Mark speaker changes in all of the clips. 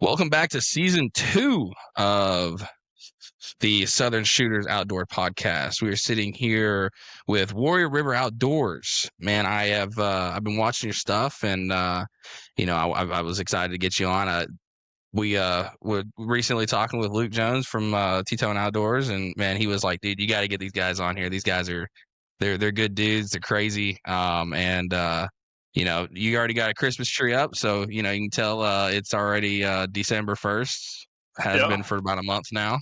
Speaker 1: Welcome back to season 2 of the Southern Shooters Outdoor Podcast. We are sitting here with Warrior River Outdoors. Man, I've been watching your stuff, and I was excited to get you on. We were recently talking with Luke Jones from T-Tone Outdoors, and man, he was like, "Dude, you got to get these guys on here. These guys they're good dudes. They're crazy. You already got a Christmas tree up, so you can tell it's already December 1st. Has been
Speaker 2: Yeah,
Speaker 1: for about a month now.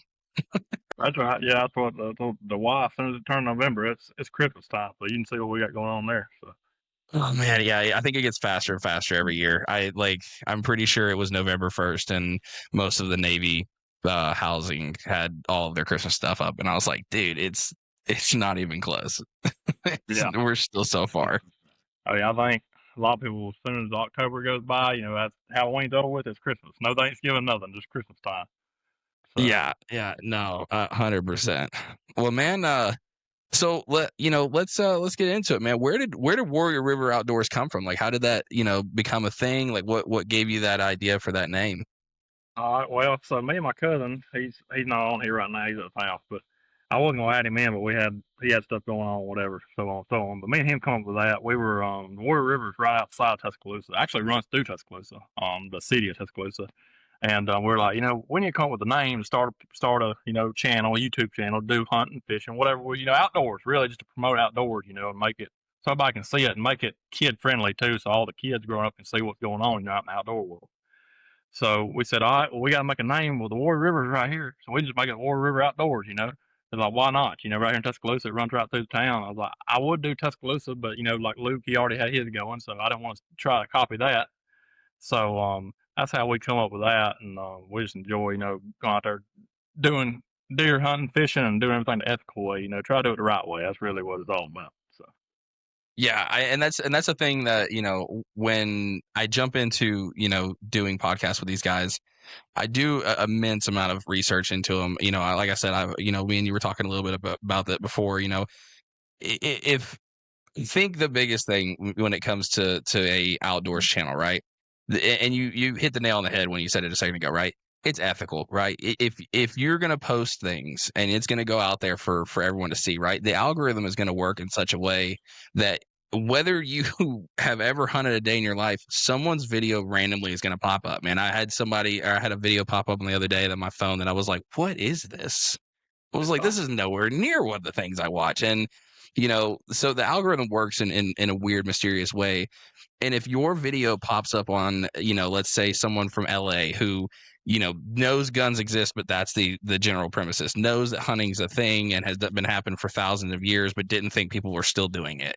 Speaker 2: that's right. Yeah, that's what the wife. As soon as it turned November, it's Christmas time, so you can see what we got going on there. So
Speaker 1: Oh man, yeah, I think it gets faster and faster every year. I'm pretty sure it was November 1st, and most of the Navy housing had all of their Christmas stuff up, and I was like, dude, it's not even close.
Speaker 2: yeah,
Speaker 1: We're still so far.
Speaker 2: I mean, I think a lot of people, as soon as October goes by, that's Halloween's over with. It's Christmas. No Thanksgiving, nothing. Just Christmas time. So
Speaker 1: Yeah, no, 100%. Well, man, so let's get into it, man. Where did Warrior River Outdoors come from? Like, how did that become a thing? Like, what gave you that idea for that name?
Speaker 2: all right, well, so me and my cousin, he's not on here right now. He's at the house, but I wasn't gonna add him in, but he had stuff going on, whatever, so on and so on. But me and him come up with that. We were Warrior River's right outside Tuscaloosa. Actually runs through Tuscaloosa, the city of Tuscaloosa. And we're like, we need to come up with a name, start a channel, YouTube channel, do hunting, fishing, whatever. Outdoors, really, just to promote outdoors, and make it so everybody can see it and make it kid friendly too, so all the kids growing up can see what's going on, out in the outdoor world. So we said, all right, well, we got to make a name. Well, the Warrior River's right here, so we just make it Warrior River Outdoors. It's like, why not? Right here in Tuscaloosa, it runs right through the town. I was like, I would do Tuscaloosa, but like Luke, he already had his going, so I didn't want to try to copy that. So that's how we come up with that, and we just enjoy, going out there doing deer hunting, fishing, and doing everything the ethical way. Try to do it the right way. That's really what it's all about. So
Speaker 1: Yeah, and that's a thing that when I jump into doing podcasts with these guys, I do an immense amount of research into them. Like I said, me and you were talking a little bit about that before. If I think the biggest thing when it comes to a outdoors channel, right? And you hit the nail on the head when you said it a second ago, right? It's ethical, right? If you're gonna post things and it's gonna go out there for everyone to see, right? The algorithm is gonna work in such a way that whether you have ever hunted a day in your life, someone's video randomly is gonna pop up. Man, I had a video pop up on the other day on my phone that I was like, what is this? I was like, this is nowhere near one of the things I watch. And, so the algorithm works in a weird, mysterious way. And if your video pops up on, let's say someone from LA who, knows guns exist, but that's the general premises, knows that hunting's a thing and has been happening for thousands of years, but didn't think people were still doing it,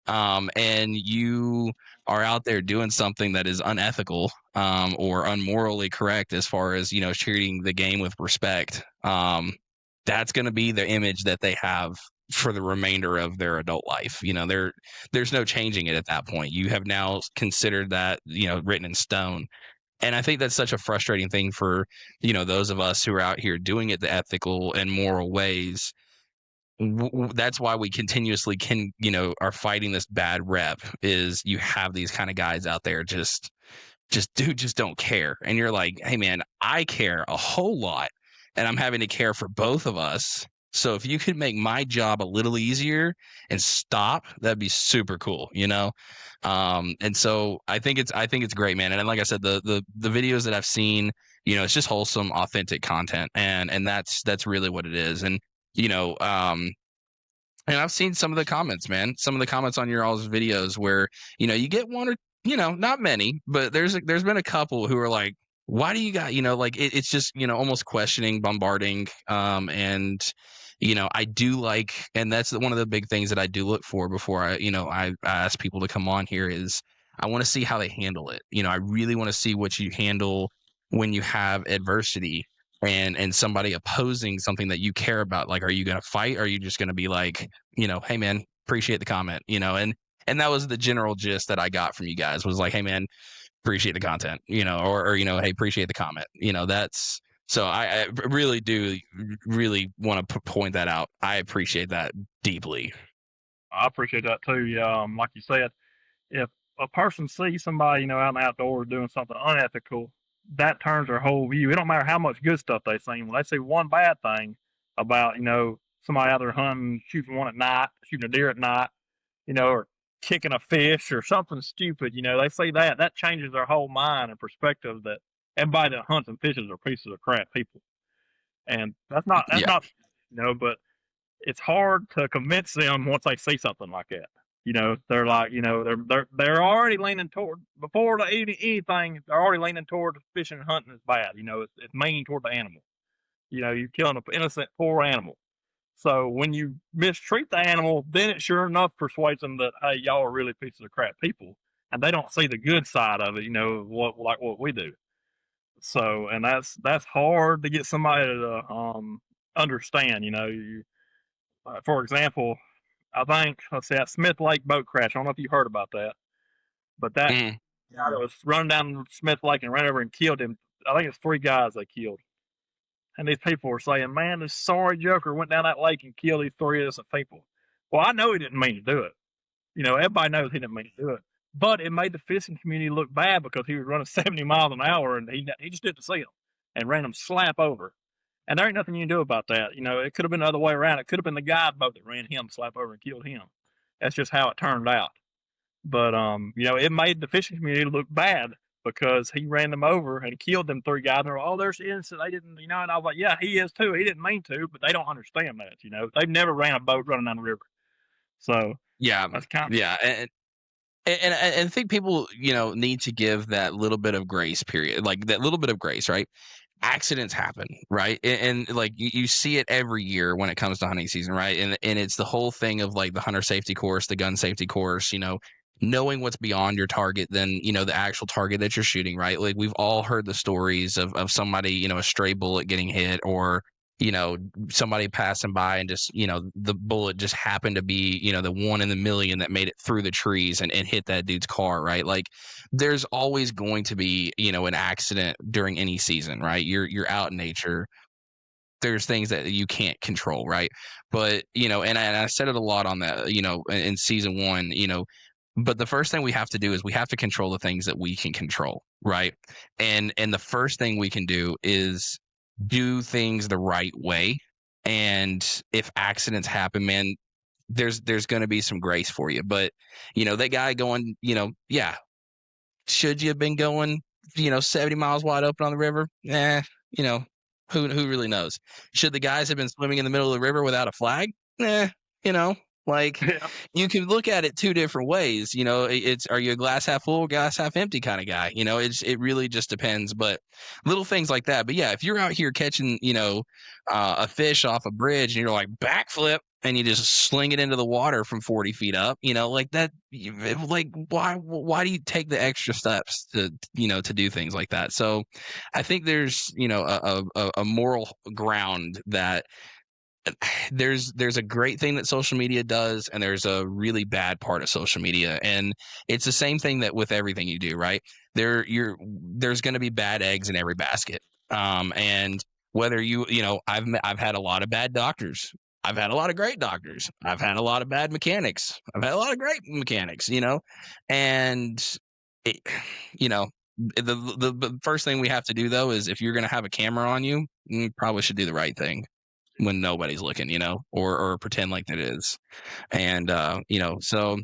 Speaker 1: and you are out there doing something that is unethical, or unmorally correct as far as, treating the game with respect. That's going to be the image that they have for the remainder of their adult life. There's no changing it at that point. You have now considered that, written in stone. And I think that's such a frustrating thing for, those of us who are out here doing it the ethical and moral ways. That's why we continuously are fighting this bad rep. Is you have these kind of guys out there just don't care. And you're like, hey man, I care a whole lot, and I'm having to care for both of us. So if you could make my job a little easier and stop, that'd be super cool, And so I think it's great, man. And like I said, the videos that I've seen, it's just wholesome, authentic content, and that's really what it is. And you know, um, and I've seen some of the comments, man. Some of the comments on your all's videos where you get one or not many, but there's been a couple who are like, why do you got like it's just almost questioning, bombarding, and I do like, and that's one of the big things that I do look for before I ask people to come on here is I want to see how they handle it. I really want to see what you handle when you have adversity and somebody opposing something that you care about. Like, are you going to fight? Or are you just going to be like, hey man, appreciate the comment, and that was the general gist that I got from you guys was like, hey man, appreciate the content, or hey, appreciate the comment. That's so I really do really want to point that out. I appreciate that deeply.
Speaker 2: I appreciate that too. Yeah, like you said, if a person sees somebody out in the outdoors doing something unethical, that turns their whole view. It don't matter how much good stuff they see. When they see one bad thing about, somebody out there hunting, shooting one at night, shooting a deer at night, or kicking a fish or something stupid, they see that changes their whole mind and perspective that everybody that hunts and fishes are pieces of crap people. And that's
Speaker 1: Yeah.
Speaker 2: not, but it's hard to convince them once they see something like that. They're like, they're already leaning toward, before they eat anything, they're already leaning toward fishing and hunting is bad. It's mean toward the animal. You're killing an innocent poor animal. So when you mistreat the animal, then it sure enough persuades them that, hey, y'all are really pieces of crap people, and they don't see the good side of it. What we do. So, and that's hard to get somebody to understand. For example, I think, let's see, that Smith Lake boat crash. I don't know if you heard about that, but that
Speaker 1: Mm.
Speaker 2: guy that was running down Smith Lake and ran over and killed him. I think it's 3 guys they killed. And these people were saying, man, this sorry joker went down that lake and killed these 3 innocent people. Well, I know he didn't mean to do it. Everybody knows he didn't mean to do it. But it made the fishing community look bad because he was running 70 miles an hour and he just didn't see them and ran them slap over. And there ain't nothing you can do about that. It could have been the other way around. It could have been the guide boat that ran him slap over and killed him. That's just how it turned out. But it made the fishing community look bad because he ran them over and killed them 3 guys. And they're like, oh, there's innocent. They didn't, And I was like, yeah, he is too. He didn't mean to, but they don't understand that. They've never ran a boat running down the river. So
Speaker 1: Yeah.
Speaker 2: that's kind of,
Speaker 1: Yeah. And I think people, need to give that little bit of grace period, like that little bit of grace, right? Accidents happen, right? And like you see it every year when it comes to hunting season, right? And it's the whole thing of like the hunter safety course, the gun safety course, knowing what's beyond your target than, the actual target that you're shooting, right? Like we've all heard the stories of somebody, a stray bullet getting hit, or somebody passing by and just, the bullet just happened to be, the one in the million that made it through the trees and hit that dude's car, right? Like there's always going to be, an accident during any season, right? You're out in nature. There's things that you can't control, right? But, and I said it a lot on that, in season one, but the first thing we have to do is we have to control the things that we can control, right? And the first thing we can do is do things the right way. And if accidents happen, man, there's going to be some grace for you. But that guy going, yeah, should you have been going, 70 miles wide open on the river? You know, who really knows? Should the guys have been swimming in the middle of the river without a flag? You know, like
Speaker 2: yeah.
Speaker 1: you can look at it two different ways. It's, are you a glass half full, glass half empty kind of guy? It really just depends. But little things like that. But yeah, if you're out here catching, a fish off a bridge and you're like backflip and you just sling it into the water from 40 feet up, like that, like why do you take the extra steps to do things like that? So I think there's, a moral ground that there's a great thing that social media does, and there's a really bad part of social media, and it's the same thing that with everything you do, right? There's going to be bad eggs in every basket, and whether I've had a lot of bad doctors, I've had a lot of great doctors, I've had a lot of bad mechanics, I've had a lot of great mechanics, and it, you know the first thing we have to do though is, if you're going to have a camera on you, you probably should do the right thing when nobody's looking, or pretend like that is. And so,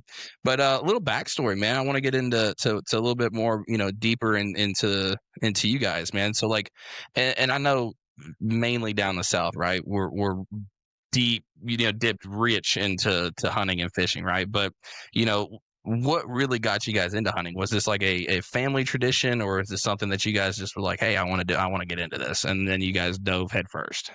Speaker 1: but a little backstory, man. I want to get into a little bit more, deeper into you guys, man. So like, and I know mainly down the south, right? We're deep, dipped rich into hunting and fishing, right? But what really got you guys into hunting? Was this like a family tradition, or is this something that you guys just were like, hey, I want to get into this, and then you guys dove head first?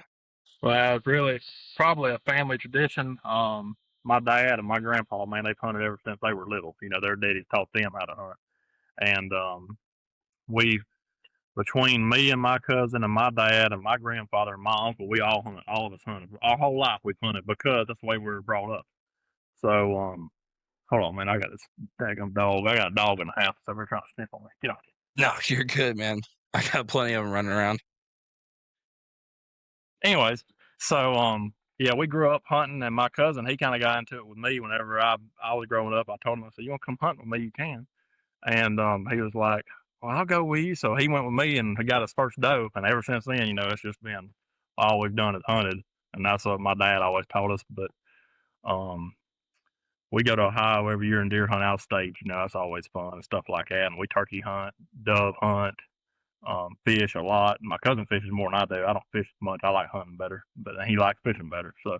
Speaker 2: Well, it's really probably a family tradition. My dad and my grandpa, man, they've hunted ever since they were little. Their daddy taught them how to hunt. And we, between me and my cousin and my dad and my grandfather and my uncle, we all hunted. All of us hunted. Our whole life we've hunted because that's the way we were brought up. So, hold on, man. I got this daggum dog. I got a dog in the house. So they're trying to sniff on me. Get off.
Speaker 1: No, you're good, man. I got plenty of them running around.
Speaker 2: Anyways, so yeah, we grew up hunting, and my cousin, he kind of got into it with me whenever I was growing up. I told him, I said, you want to come hunt with me, you can. And he was like, well, I'll go with you. So he went with me and he got his first doe. And ever since then, it's just been all we've done is hunted. And that's what my dad always taught us. But um, we go to Ohio every year and deer hunt out of state. That's always fun and stuff like that. And we turkey hunt, dove hunt, fish a lot. My cousin fishes more than I do. I don't fish much. I like hunting better, but he likes fishing better. So,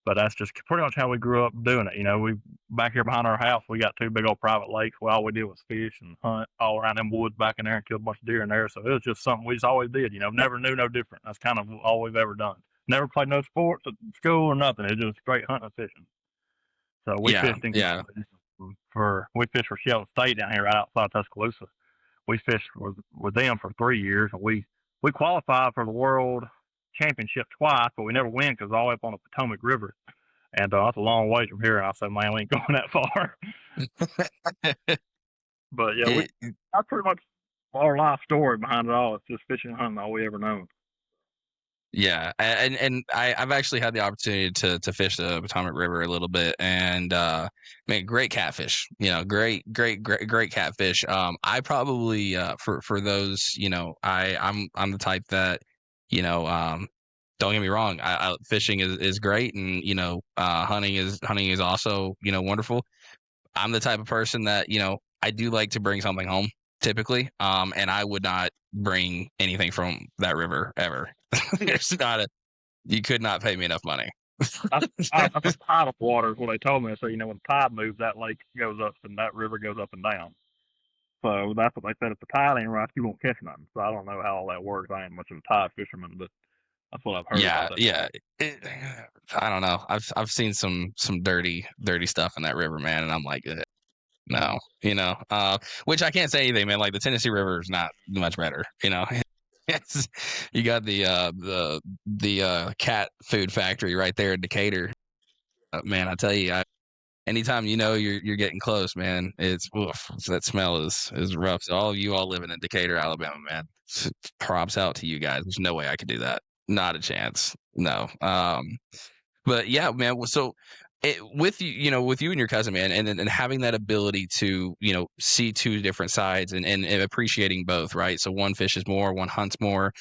Speaker 2: but that's just pretty much how we grew up doing it. We back here behind our house, we got two big old private lakes. Well, all we did was fish and hunt all around them woods back in there and killed a bunch of deer in there. So it was just something we just always did. Never knew no different. That's kind of all we've ever done. Never played no sports at school or nothing. It's just straight hunting and fishing. So we
Speaker 1: Yeah,
Speaker 2: fished in
Speaker 1: yeah,
Speaker 2: we fished for Shelton State down here right outside Tuscaloosa. We fished with them for 3 years, and we qualified for the world championship twice, but we never win because all the way up on the Potomac River, and that's a long ways from here. And I said, man, we ain't going that far. But yeah,
Speaker 1: it,
Speaker 2: that's pretty much our life story behind it all. It's just fishing and hunting all we ever known.
Speaker 1: yeah, and I've actually had the opportunity to fish the Potomac River a little bit, and man, great catfish. Great catfish. I probably for those, I'm the type that, you know, um, don't get me wrong. Fishing is great, and hunting is also wonderful. I'm the type of person that I do like to bring something home typically, and I would not bring anything from that river ever. There's not a you could not pay me enough money.
Speaker 2: That's tidal water is what they told me. So when the tide moves, that lake goes up and that river goes up and down. So that's what they said. If the tide ain't right, you won't catch nothing. So I don't know how all that works. I ain't much of a tide fisherman, but that's what I've heard about
Speaker 1: Yeah,
Speaker 2: that.
Speaker 1: yeah. It, I don't know. I've seen some dirty stuff in that river, man, and I'm like, no, which I can't say anything, man. Like the Tennessee River is not much better, It's, you got the cat food factory right there in Decatur. Man, I tell you, anytime you're getting close, man, it's oof, that smell is rough. So all living in Decatur, Alabama, man, props out to you guys. There's no way I could do that. Not a chance. No. But yeah, man. So with you and your cousin, man, and having that ability to see two different sides and appreciating both, right? So one fishes more, one hunts more,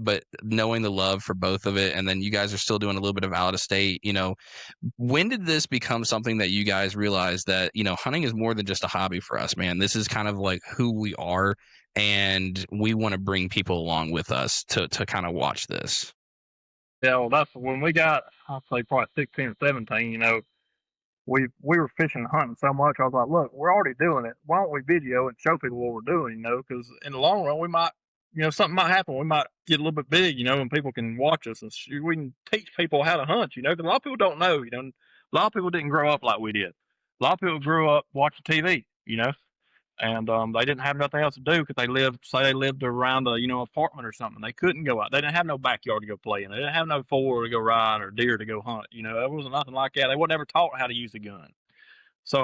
Speaker 1: but knowing the love for both of it, and then you guys are still doing a little bit of out of state. When did this become something that you guys realized that hunting is more than just a hobby for us, man? This is kind of like who we are, and we want to bring people along with us to kind of watch this.
Speaker 2: Yeah, well, that's when we got, I'd say probably 16 or 17. We were fishing and hunting so much. I was like, look, we're already doing it. Why don't we video and show people what we're doing? Because in the long run, we might, something might happen. We might get a little bit big, and people can watch us and we can teach people how to hunt. Because a lot of people don't know. A lot of people didn't grow up like we did. A lot of people grew up watching TV. And they didn't have nothing else to do because they lived around a apartment or something. They couldn't go out. They didn't have no backyard to go play in. They didn't have no four to go ride or deer to go hunt. There wasn't nothing like that. They weren't ever taught how to use a gun. So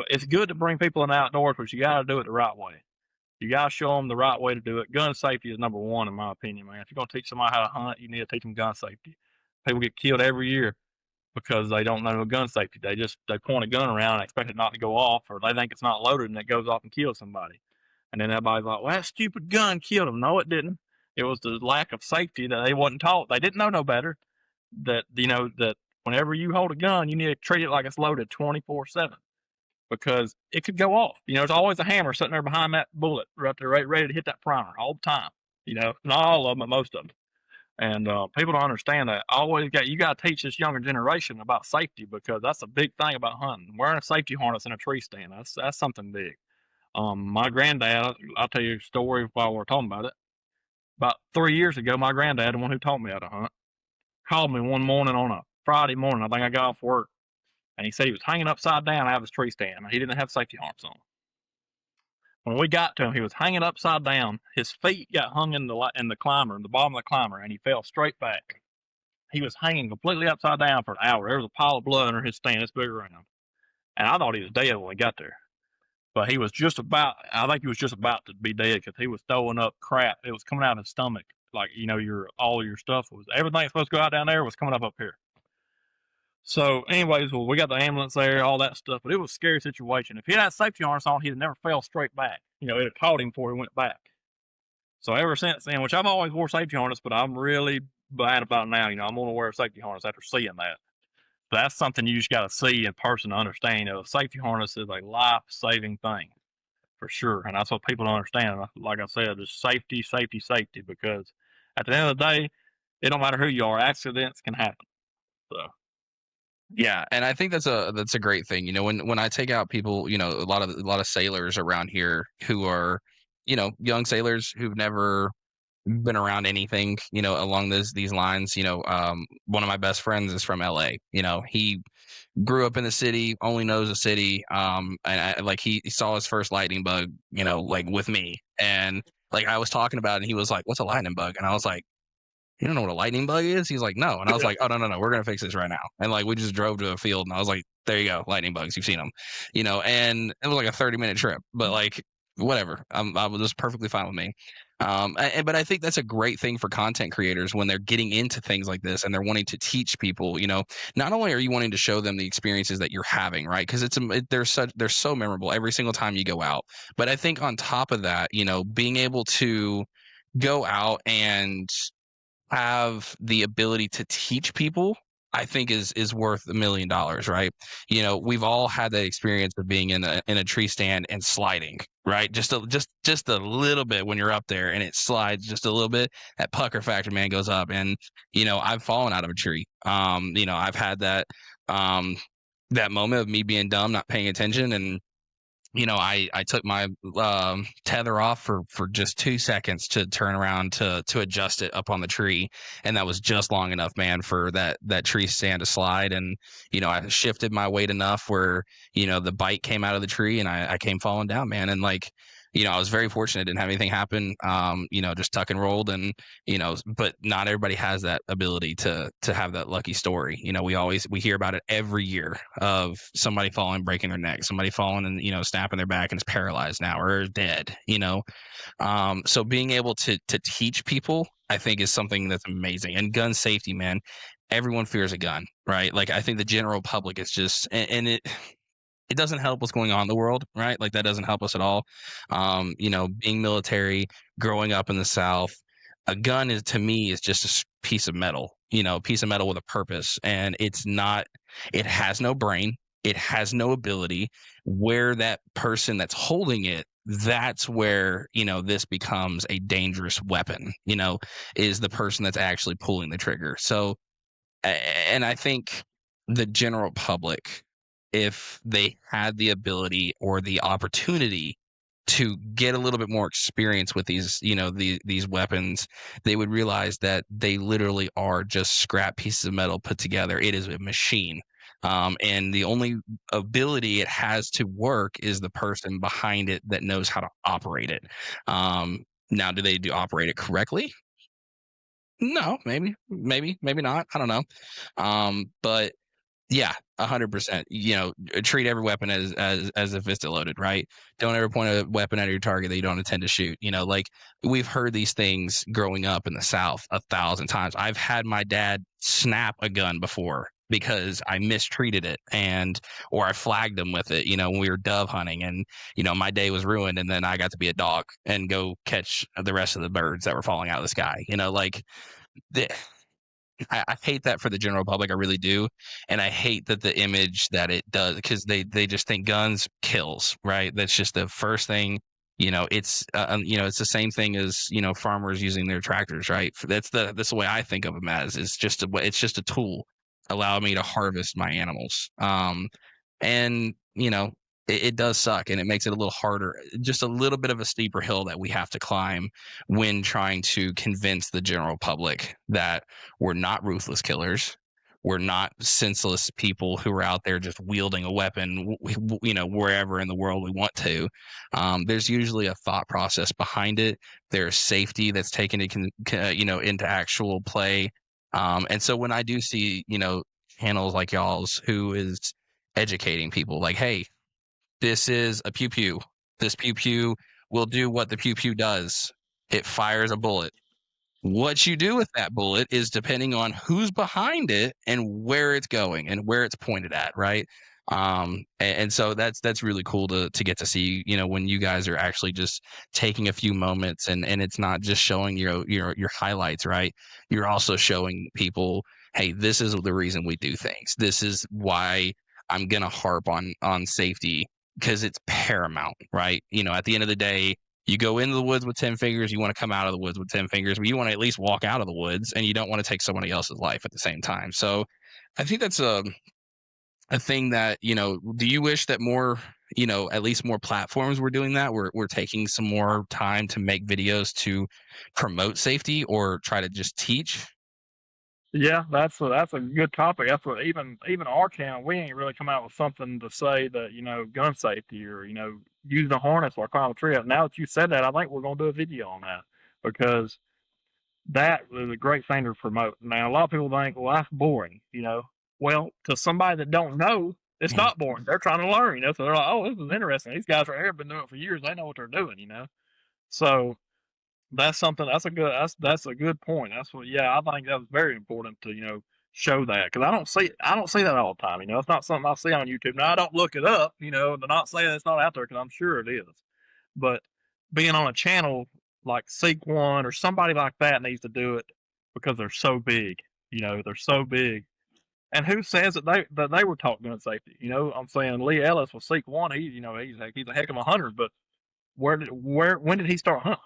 Speaker 2: it's good to bring people in the outdoors, but you got to do it the right way. You got to show them the right way to do it. Gun safety is number one in my opinion, man. If you're gonna teach somebody how to hunt, you need to teach them gun safety. People get killed every year because they don't know gun safety. They point a gun around and expect it not to go off, or they think it's not loaded and it goes off and kills somebody. And then everybody's like, "Well, that stupid gun killed him." No, it didn't. It was the lack of safety that they wasn't taught. They didn't know no better. That whenever you hold a gun, you need to treat it like it's loaded 24/7 because it could go off. There's always a hammer sitting there behind that bullet, right there, ready to hit that primer all the time. Not all of them, but most of them. And people don't understand that. You got to teach this younger generation about safety because that's a big thing about hunting. Wearing a safety harness in a tree stand, that's something big. My granddad, I'll tell you a story while we're talking about it. About 3 years ago, my granddad, the one who taught me how to hunt, called me one morning on a Friday morning. I think I got off work, and he said he was hanging upside down out of his tree stand. He didn't have safety harness on. When we got to him, he was hanging upside down. His feet got hung in the climber, in the bottom of the climber, and he fell straight back. He was hanging completely upside down for an hour. There was a pile of blood under his stand this big around. And I thought he was dead when we got there. But I think he was just about to be dead because he was throwing up crap. It was coming out of his stomach. Like, all your stuff everything supposed to go out down there was coming up here. So, anyways, well, we got the ambulance there, all that stuff, but it was a scary situation. If he had a safety harness on, he'd have never fell straight back. You know, it had caught him before he went back. So ever since then, which I've always wore safety harness, but I'm really bad about it now. You know, I'm gonna wear a safety harness after seeing that. That's something you just got to see in person to understand. You know, a safety harness is a life-saving thing for sure, and that's what people don't understand. Like I said, just safety, safety, safety. Because at the end of the day, it don't matter who you are, accidents can happen. So
Speaker 1: Yeah, and I think that's a great thing. You know, when I take out people, you know, a lot of sailors around here who are, you know, young sailors who've never been around anything, you know, along these lines. You know, one of my best friends is from LA. You know, he grew up in the city, only knows the city. And like he saw his first lightning bug, you know, like with me, and like I was talking about it, and he was like, "What's a lightning bug?" And I was like, "You don't know what a lightning bug is?" He's like, "No." And I was like, "Oh, no, no, no, we're gonna fix this right now." And like we just drove to a field, and I was like, "There you go, lightning bugs. You've seen them," you know. And it was like a 30-minute trip, but like whatever, I was just perfectly fine with me. But I think that's a great thing for content creators when they're getting into things like this and they're wanting to teach people. You know, not only are you wanting to show them the experiences that you're having, right? Because they're so memorable every single time you go out. But I think on top of that, you know, being able to go out and have the ability to teach people, I think is worth $1 million, right? You know, we've all had that experience of being in a tree stand and sliding, right? Just a little bit when you're up there and it slides just a little bit. That pucker factor, man, goes up. And you know, I've fallen out of a tree. You know, I've had um that moment of me being dumb, not paying attention, and you know, I took my tether off for just 2 seconds to turn around to adjust it up on the tree, and that was just long enough, man, for that tree stand to slide. And you know, I shifted my weight enough where you know the bite came out of the tree, and I came falling down, man. And like, you know, I was very fortunate; didn't have anything happen. You know, just tuck and rolled, and you know, but not everybody has that ability to have that lucky story. You know, we hear about it every year of somebody falling, breaking their neck, somebody falling and you know snapping their back and is paralyzed now or is dead. You know, so being able to teach people, I think, is something that's amazing. And gun safety, man, everyone fears a gun, right? Like I think the general public is just, and it doesn't help what's going on in the world, right? Like that doesn't help us at all. You know, being military, growing up in the South, a gun is to me is just a piece of metal, you know, a piece of metal with a purpose, and it's not. It has no brain. It has no ability. Where that person that's holding it, that's where you know this becomes a dangerous weapon. You know, is the person that's actually pulling the trigger. So and I think the general public, if they had the ability or the opportunity to get a little bit more experience with these, you know, these weapons, they would realize that they literally are just scrap pieces of metal put together. It is a machine. And the only ability it has to work is the person behind it that knows how to operate it. Now, do they do operate it correctly? No, maybe not. I don't know. But yeah, 100%. You know, treat every weapon as if it's loaded, right? Don't ever point a weapon at your target that you don't intend to shoot. You know, like we've heard these things growing up in the South 1,000 times. I've had my dad snap a gun before because I mistreated it and or I flagged him with it, you know, when we were dove hunting and you know my day was ruined and then I got to be a dog and go catch the rest of the birds that were falling out of the sky. You know, like the, I hate that for the general public. I really do, and I hate that the image that it does because they just think guns kills, right? That's just the first thing. You know, it's the same thing as you know farmers using their tractors, right? That's the way I think of them as. It's just a tool allow me to harvest my animals. And you know it does suck, and it makes it a little harder, just a little bit of a steeper hill that we have to climb when trying to convince the general public that we're not ruthless killers. We're not senseless people who are out there just wielding a weapon, you know, wherever in the world we want to. There's usually a thought process behind it. There's safety that's taken you know, into actual play. And so when I do see, you know, channels like y'all's who is educating people, like, hey, this is a pew pew. This pew pew will do what the pew pew does. It fires a bullet. What you do with that bullet is depending on who's behind it and where it's going and where it's pointed at, right? And so that's really cool to get to see, when you guys are actually just taking a few moments, and it's not just showing your highlights, right? You're also showing people, hey, this is the reason we do things. This is why I'm gonna harp on safety, because it's paramount, right? At the end of the day, you go into the woods with 10 fingers, you want to come out of the woods with 10 fingers, but you want to at least walk out of the woods, and you don't want to take somebody else's life at the same time. So I think that's a thing that, do you wish that more, at least more platforms were doing that? We're taking some more time to make videos to promote safety or try to just teach?
Speaker 2: Yeah, that's a good topic. That's what even our channel, we ain't really come out with something to say that gun safety or using a harness or climb a tree. Now that you said that, I think we're gonna do a video on that because that is a great thing to promote. Now a lot of people think, well, that's boring. Well, to somebody that don't know, it's
Speaker 1: Mhm.
Speaker 2: not boring. They're trying to learn. So they're like, oh, this is interesting. These guys right here have been doing it for years. They know what they're doing. So that's something. That's a good point. That's what. Yeah, I think that was very important to show that because I don't see that all the time. It's not something I see on YouTube. Now I don't look it up. To not say that it's not out there because I'm sure it is. But being on a channel like Seek One or somebody like that needs to do it because they're so big. They're so big. And who says that they were taught gun safety? I'm saying Lee Ellis was Seek One. He's a heck of a hunter. But when did he start hunting?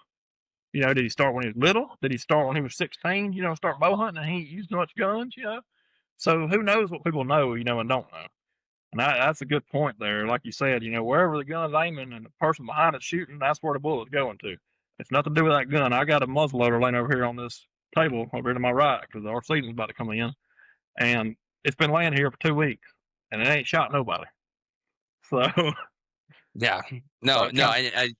Speaker 2: Did he start when he was little? Did he start when he was 16? Start bow hunting and he ain't used much guns. So who knows what people know, and don't know. And that's a good point there. Like you said, wherever the gun's aiming and the person behind it shooting, that's where the bullet's going to. It's nothing to do with that gun. I got a muzzleloader laying over here on this table over here to my right because our season's about to come in, and it's been laying here for 2 weeks, and it ain't shot nobody. So,
Speaker 1: Yeah.
Speaker 2: so
Speaker 1: No,
Speaker 2: it
Speaker 1: no,
Speaker 2: kind of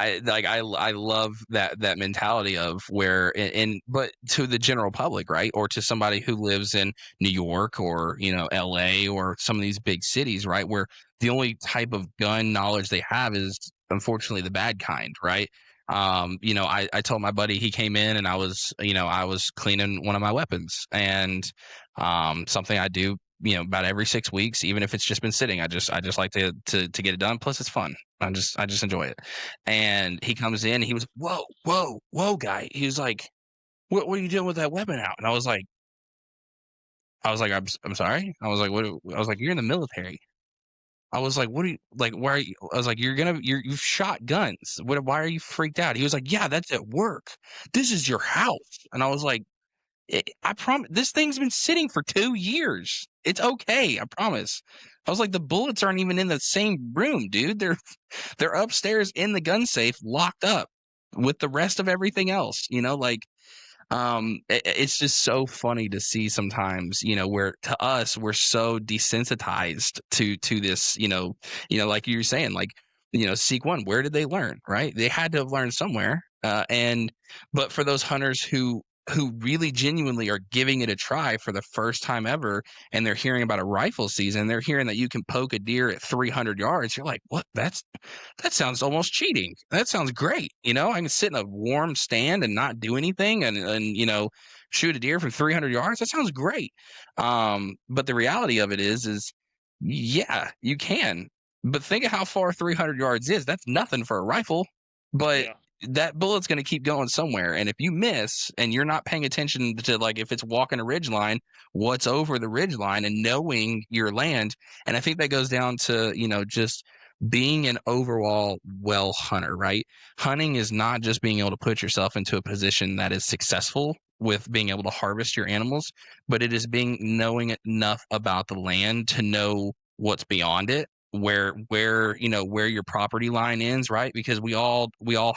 Speaker 1: I love that mentality of where, and but to the general public, right? Or to somebody who lives in New York or, LA or some of these big cities, right? Where the only type of gun knowledge they have is unfortunately the bad kind, right? I told my buddy, he came in and I was cleaning one of my weapons, and something I do, about every 6 weeks, even if it's just been sitting. I just like to get it done. Plus it's fun. I just enjoy it. And he comes in, he was, whoa, whoa, whoa, guy. He was like, what are you doing with that weapon out? And I was like, I'm sorry. I was like, what? I was like, you're in the military. I was like, what are you like? Why are you? I was like, you've shot guns. Why are you freaked out? He was like, yeah, that's at work. This is your house. And I was like, I promise, this thing's been sitting for 2 years. It's okay. I promise. I was like, the bullets aren't even in the same room, dude. They're upstairs in the gun safe, locked up with the rest of everything else. Like, it's just so funny to see sometimes, where to us we're so desensitized to this, like you were saying, like, Seek One, where did they learn? Right? They had to have learned somewhere. And but for those hunters who really genuinely are giving it a try for the first time ever, and they're hearing about a rifle season, they're hearing that you can poke a deer at 300 yards. You're like, what? That sounds almost cheating. That sounds great. I can sit in a warm stand and not do anything, and shoot a deer from 300 yards. That sounds great. But the reality of it is yeah, you can. But think of how far 300 yards is. That's nothing for a rifle. But
Speaker 2: yeah,
Speaker 1: that bullet's going to keep going somewhere. And if you miss and you're not paying attention to, like, if it's walking a ridge line, what's over the ridge line and knowing your land. And I think that goes down to, just being an overall well hunter, right? Hunting is not just being able to put yourself into a position that is successful with being able to harvest your animals, but it is knowing enough about the land to know what's beyond it, where your property line ends, right? Because we all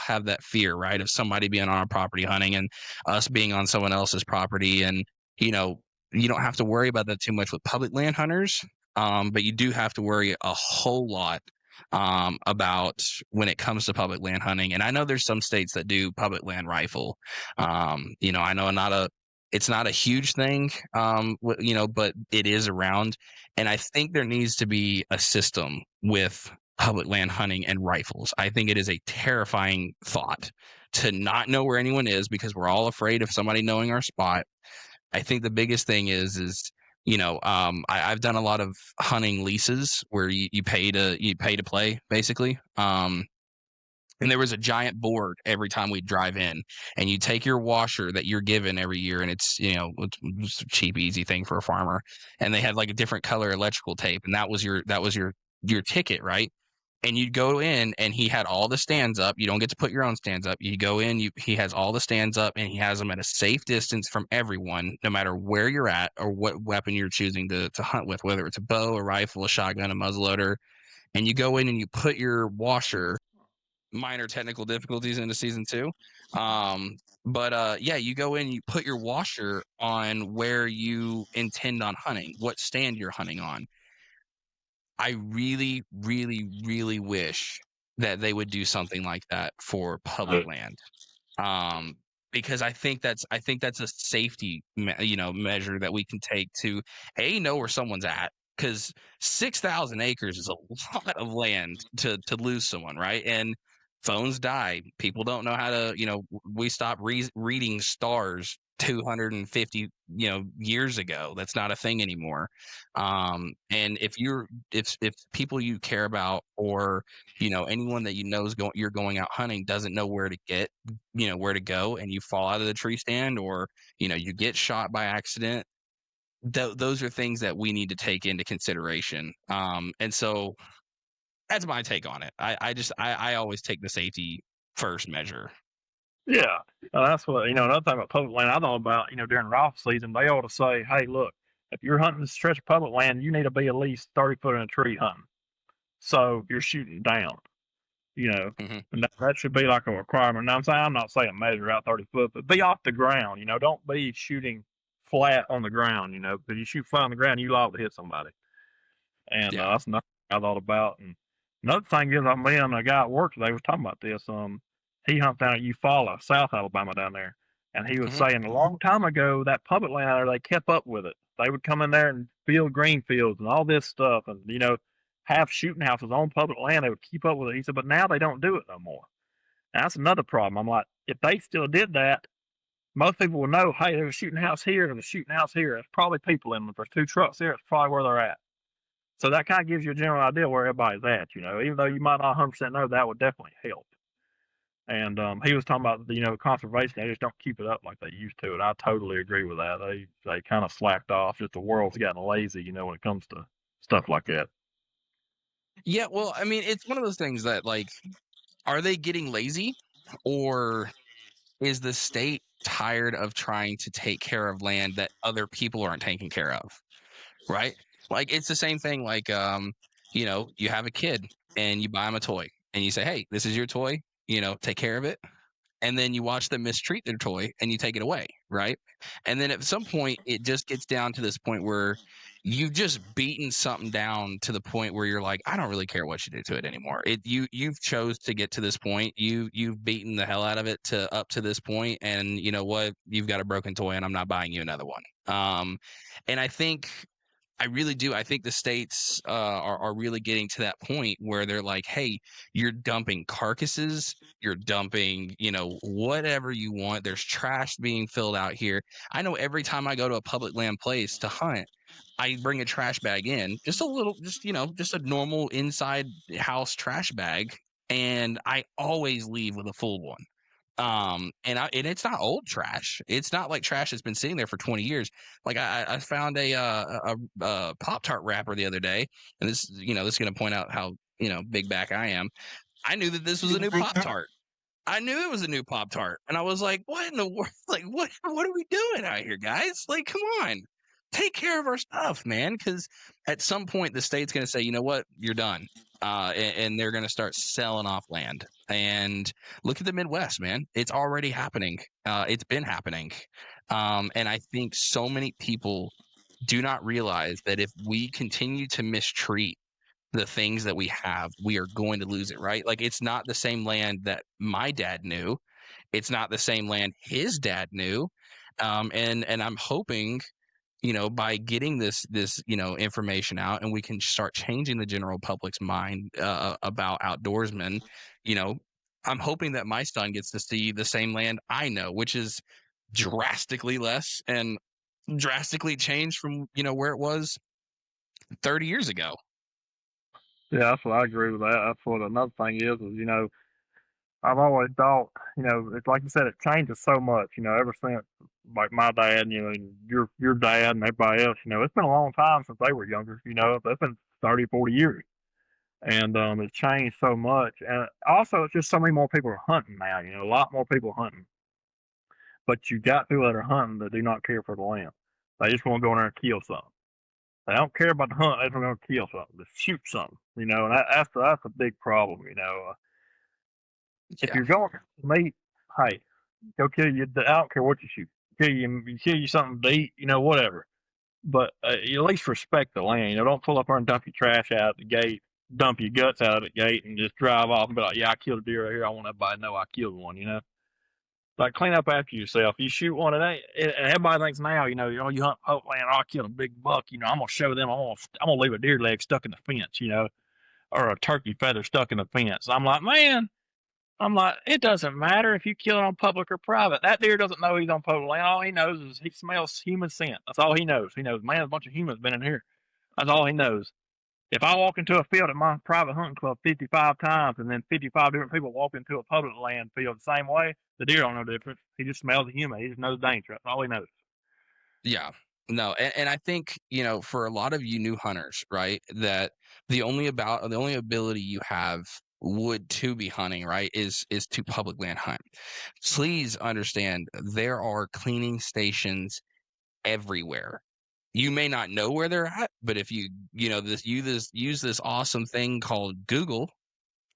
Speaker 1: have that fear, right, of somebody being on our property hunting and us being on someone else's property. And you know you don't have to worry about that too much with public land hunters, but you do have to worry a whole lot about when it comes to public land hunting. And I know there's some states that do public land rifle. I know it's not a huge thing, but it is around. And I think there needs to be a system with public land hunting and rifles. I think it is a terrifying thought to not know where anyone is because we're all afraid of somebody knowing our spot. I think the biggest thing is I've done a lot of hunting leases where you pay to play basically. And there was a giant board every time we drive in, and you take your washer that you're given every year, and it's a cheap, easy thing for a farmer. And they had like a different color electrical tape, and that was your ticket, right? And you'd go in, and he had all the stands up. You don't get to put your own stands up. You go in, he has all the stands up, and he has them at a safe distance from everyone, no matter where you're at or what weapon you're choosing to hunt with, whether it's a bow, a rifle, a shotgun, a muzzleloader. And you go in and you put your washer, minor technical difficulties into season two. But yeah, you go in, you put your washer on where you intend on hunting, what stand you're hunting on. I really, really, really wish that they would do something like that for public land. um, because I think that's a safety measure that we can take to know where someone's at, because 6,000 acres is a lot of land to lose someone, right? And phones die. People don't know how to, we stopped reading stars 250 years ago. That's not a thing anymore. And if people you care about, or anyone that you're going out hunting, doesn't know where to get, where to go, and you fall out of the tree stand, or you get shot by accident, those are things that we need to take into consideration. And so that's my take on it. I always take the safety first measure.
Speaker 2: Yeah, that's what another thing about public land I know about. During rifle season, they ought to say, "Hey, look, if you're hunting this stretch of public land, you need to be at least 30 foot in a tree hunting. So you're shooting down, you know,
Speaker 1: Hmm.
Speaker 2: and that should be like a requirement." Now, I'm not saying measure out 30 foot, but be off the ground. Don't be shooting flat on the ground. Because you shoot flat on the ground, you liable to hit somebody. And
Speaker 1: Yeah.
Speaker 2: that's another thing I thought about. And another thing is, me and a guy at work today was talking about this. He hunts down at Eufaula, South Alabama, down there, and he was
Speaker 1: Hmm.
Speaker 2: saying a long time ago that public land out there, they kept up with it. They would come in there and build green fields and all this stuff, and have shooting houses on public land. They would keep up with it. He said, but now they don't do it no more. And that's another problem. I'm like, if they still did that, most people would know, hey, there's a shooting house here, there's a shooting house here. There's probably people in them. If there's two trucks there, it's probably where they're at. So that kind of gives you a general idea where everybody's at, even though you might not 100% know, that would definitely help. And he was talking about, conservation. They just don't keep it up like they used to. And I totally agree with that. They kind of slacked off. Just the world's gotten lazy, when it comes to stuff like that.
Speaker 1: Yeah, well, I mean, it's one of those things that, like, are they getting lazy, or is the state tired of trying to take care of land that other people aren't taking care of? Right? Like, it's the same thing. Like, you have a kid and you buy them a toy, and you say, "Hey, this is your toy. Take care of it." And then you watch them mistreat their toy and you take it away, right? And then at some point it just gets down to this point where you've just beaten something down to the point where you're like, I don't really care what you do to it anymore. You've chose to get to this point. You've beaten the hell out of it to up to this point, and you know what? You've got a broken toy, and I'm not buying you another one. And I really do. I think the states are really getting to that point where they're like, hey, you're dumping carcasses, you're dumping, whatever you want. There's trash being filled out here. I know every time I go to a public land place to hunt, I bring a trash bag in, just a little, just a normal inside house trash bag. And I always leave with a full one. And it's not old trash. It's not like trash that's been sitting there for 20 years. Like, I found a Pop-Tart wrapper the other day, and this is going to point out how big back I am. I knew that this was a new Pop-Tart. I knew it was a new Pop Tart, and I was like, "What in the world? Like, what are we doing out here, guys? Like, come on, take care of our stuff, man." Because at some point, the state's going to say, "You know what? You're done," and they're going to start selling off land. And look at the Midwest, man. It's already happening. It's been happening, and I think so many people do not realize that if we continue to mistreat the things that we have, we are going to lose it, right? Like, it's not the same land that my dad knew. It's not the same land his dad knew. And I'm hoping, by getting this information out, and we can start changing the general public's mind about outdoorsmen, you know, I'm hoping that my son gets to see the same land I know, which is drastically less and drastically changed from, where it was 30 years ago.
Speaker 2: Yeah, that's what I agree with that. That's what another thing is I've always thought, it's like you said, it changes so much, ever since like my dad, and your dad and everybody else, it's been a long time since they were younger, that's been 30, 40 years. And it's changed so much. And also it's just so many more people are hunting now, a lot more people hunting. But you got people that are hunting that do not care for the land. They just want to go in there and kill something. They don't care about the hunt, they just want to kill something, to shoot something, and that's a big problem, if
Speaker 1: Yeah.
Speaker 2: you're going to meat, hey, go kill you. I don't care what you shoot. Kill you something to eat, whatever. But you at least respect the land. Don't pull up there and dump your trash out at the gate, dump your guts out of the gate, and just drive off and be like, "Yeah, I killed a deer right here. I want everybody to know I killed one." Like clean up after yourself. You shoot one, and everybody thinks now, you hunt public land. Oh, I killed a big buck. I'm gonna show them. I'm gonna leave a deer leg stuck in the fence, or a turkey feather stuck in the fence. I'm like, man. I'm like, it doesn't matter if you kill it on public or private. That deer doesn't know he's on public land. All he knows is he smells human scent. That's all he knows. He knows, man, a bunch of humans been in here. That's all he knows. If I walk into a field at my private hunting club 55 times and then 55 different people walk into a public land field the same way, the deer don't know the difference. He just smells a human. He just knows danger. That's all he knows.
Speaker 1: Yeah. No, and I think, for a lot of you new hunters, right, that the only ability you have would to be hunting, right, is to public land hunt. Please understand there are cleaning stations everywhere. You may not know where they're at, but if this use this awesome thing called Google,